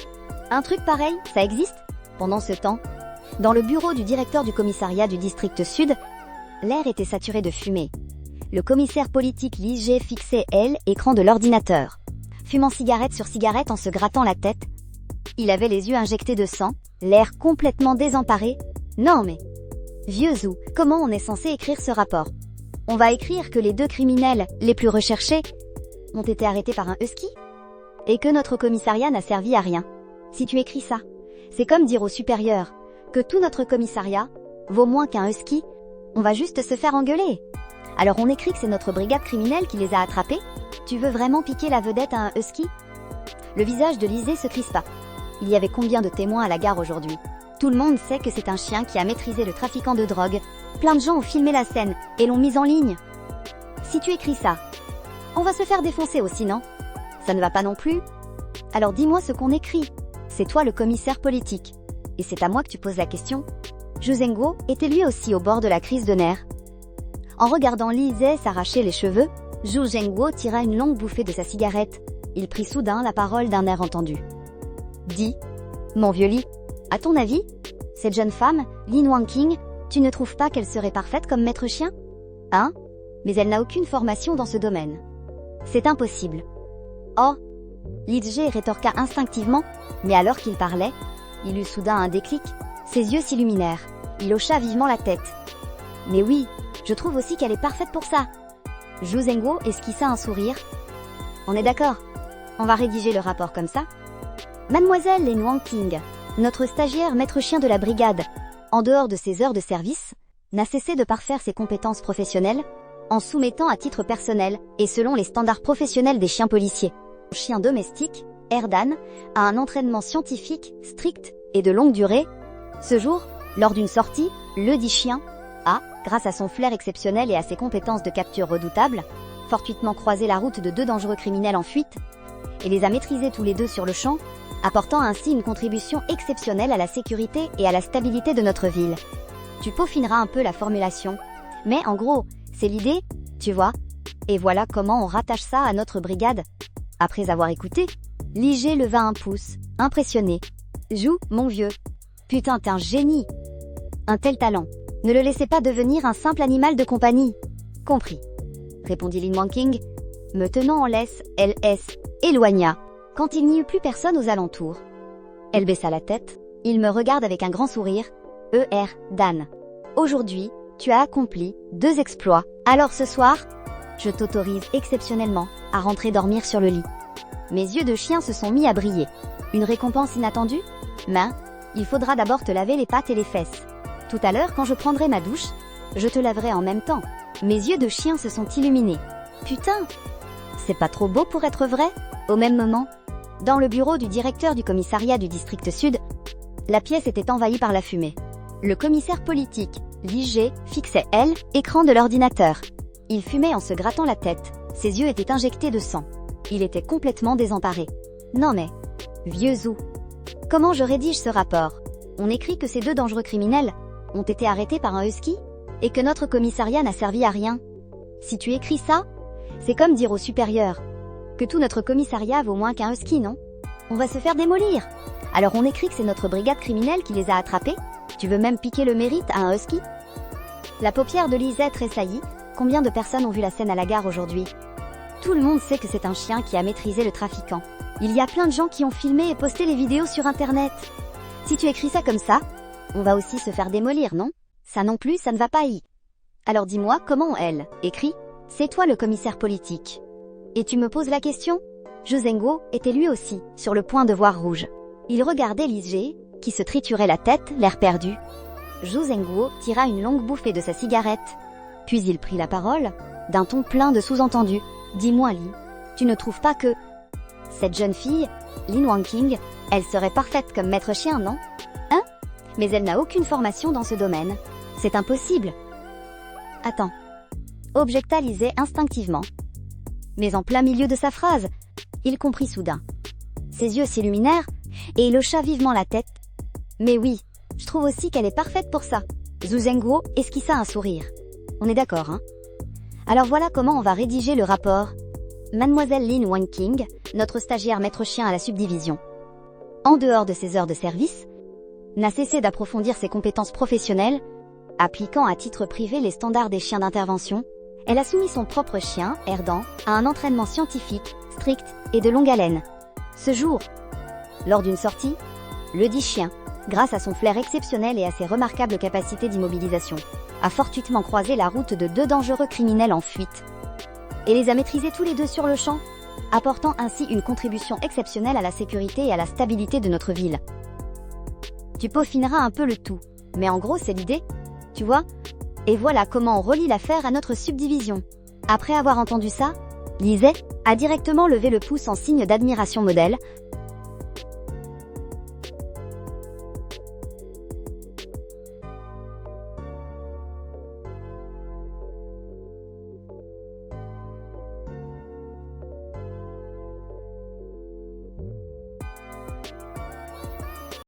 un truc pareil, ça existe? Pendant ce temps, dans le bureau du directeur du commissariat du district sud, l'air était saturé de fumée. Le commissaire politique Li Jie fixait l'écran de l'ordinateur, fumant cigarette sur cigarette en se grattant la tête. Il avait les yeux injectés de sang, l'air complètement désemparé. Non mais, vieux Zhou, comment on est censé écrire ce rapport? On va écrire que les 2 criminels les plus recherchés ont été arrêtés par un husky? Et que notre commissariat n'a servi à rien. Si tu écris ça, c'est comme dire aux supérieurs que tout notre commissariat vaut moins qu'un husky. On va juste se faire engueuler. Alors on écrit que c'est notre brigade criminelle qui les a attrapés? Tu veux vraiment piquer la vedette à un husky? Le visage de Lisée se crispa. Il y avait combien de témoins à la gare aujourd'hui? Tout le monde sait que c'est un chien qui a maîtrisé le trafiquant de drogue. Plein de gens ont filmé la scène et l'ont mise en ligne. Si tu écris ça, on va se faire défoncer aussi, non? Ça ne va pas non plus? Alors dis-moi ce qu'on écrit. C'est toi le commissaire politique. Et c'est à moi que tu poses la question. Zhu Zhenguo était lui aussi au bord de la crise de nerfs. En regardant Lisée s'arracher les cheveux, Zhu Zhengguo tira une longue bouffée de sa cigarette. Il prit soudain la parole d'un air entendu. Dis, mon vieux Li, à ton avis, cette jeune femme, Lin Wangqing, tu ne trouves pas qu'elle serait parfaite comme maître chien? Hein? Mais elle n'a aucune formation dans ce domaine. C'est impossible. Oh! Li Jie rétorqua instinctivement, mais alors qu'il parlait, il eut soudain un déclic, ses yeux s'illuminèrent, il hocha vivement la tête. Mais oui, je trouve aussi qu'elle est parfaite pour ça. Zhu Zhengguo esquissa un sourire. On est d'accord, on va rédiger le rapport comme ça. Mademoiselle Lin Wangqing, notre stagiaire maître chien de la brigade, en dehors de ses heures de service, n'a cessé de parfaire ses compétences professionnelles, en soumettant à titre personnel et selon les standards professionnels des chiens policiers. Le chien domestique, Erdan, a un entraînement scientifique, strict et de longue durée. Ce jour, lors d'une sortie, le dit chien a, grâce à son flair exceptionnel et à ses compétences de capture redoutables, fortuitement croisé la route de 2 dangereux criminels en fuite, et les a maîtrisés tous les 2 sur le champ, apportant ainsi une contribution exceptionnelle à la sécurité et à la stabilité de notre ville. Tu peaufineras un peu la formulation, mais en gros, c'est l'idée, tu vois. Et voilà comment on rattache ça à notre brigade. Après avoir écouté, Li Jie leva un pouce, impressionné. Jou, mon vieux. Putain, t'es un génie. Un tel talent. Ne le laissez pas devenir un simple animal de compagnie. Compris. Répondit Lin Wangqing. Me tenant en laisse, elle éloigna, quand il n'y eut plus personne aux alentours. Elle baissa la tête. Il me regarde avec un grand sourire. Dan. Aujourd'hui, tu as accompli 2 exploits. Alors ce soir, je t'autorise exceptionnellement à rentrer dormir sur le lit. Mes yeux de chien se sont mis à briller. Une récompense inattendue? Mais, il faudra d'abord te laver les pattes et les fesses. Tout à l'heure, quand je prendrai ma douche, je te laverai en même temps. Mes yeux de chien se sont illuminés. Putain! C'est pas trop beau pour être vrai? Au même moment, dans le bureau du directeur du commissariat du district sud, la pièce était envahie par la fumée. Le commissaire politique, Li Jie, fixait, l'écran de l'ordinateur. Il fumait en se grattant la tête, ses yeux étaient injectés de sang. Il était complètement désemparé. Non mais, vieux Zhu, comment je rédige ce rapport? On écrit que ces 2 dangereux criminels ont été arrêtés par un husky et que notre commissariat n'a servi à rien. Si tu écris ça, c'est comme dire aux supérieurs que tout notre commissariat vaut moins qu'un husky, non? On va se faire démolir. Alors on écrit que c'est notre brigade criminelle qui les a attrapés? Tu veux même piquer le mérite à un husky? La paupière de Lisette tressaillit. Combien de personnes ont vu la scène à la gare aujourd'hui? Tout le monde sait que c'est un chien qui a maîtrisé le trafiquant. Il y a plein de gens qui ont filmé et posté les vidéos sur internet. Si tu écris ça comme ça, on va aussi se faire démolir, non? Ça non plus, ça ne va pas y. Alors dis-moi comment elle écrit? C'est toi le commissaire politique. Et tu me poses la question? Zhu Zhengguo était lui aussi sur le point de voir rouge. Il regardait Li Jie, qui se triturait la tête, l'air perdu. Zhu Zhengguo tira une longue bouffée de sa cigarette. Puis il prit la parole, d'un ton plein de sous-entendus. Dis-moi Li, tu ne trouves pas que cette jeune fille, Lin Wangqing, elle serait parfaite comme maître chien, non? Hein? Mais elle n'a aucune formation dans ce domaine. C'est impossible. Attends. Objecta Li Jie instinctivement. Mais en plein milieu de sa phrase, il comprit soudain. Ses yeux s'illuminèrent, et il hocha vivement la tête. Mais oui, je trouve aussi qu'elle est parfaite pour ça. Zhu Zhengguo esquissa un sourire. On est d'accord, hein? Alors voilà comment on va rédiger le rapport. Mademoiselle Lin Wangqing, notre stagiaire maître chien à la subdivision, en dehors de ses heures de service, n'a cessé d'approfondir ses compétences professionnelles, appliquant à titre privé les standards des chiens d'intervention. Elle a soumis son propre chien, Erdan, à un entraînement scientifique, strict et de longue haleine. Ce jour, lors d'une sortie, le dit chien, grâce à son flair exceptionnel et à ses remarquables capacités d'immobilisation, a fortuitement croisé la route de 2 dangereux criminels en fuite, et les a maîtrisés tous les 2 sur le champ, apportant ainsi une contribution exceptionnelle à la sécurité et à la stabilité de notre ville. Tu peaufineras un peu le tout, mais en gros c'est l'idée, tu vois? Et voilà comment on relie l'affaire à notre subdivision. Après avoir entendu ça, Li Jie a directement levé le pouce en signe d'admiration modèle.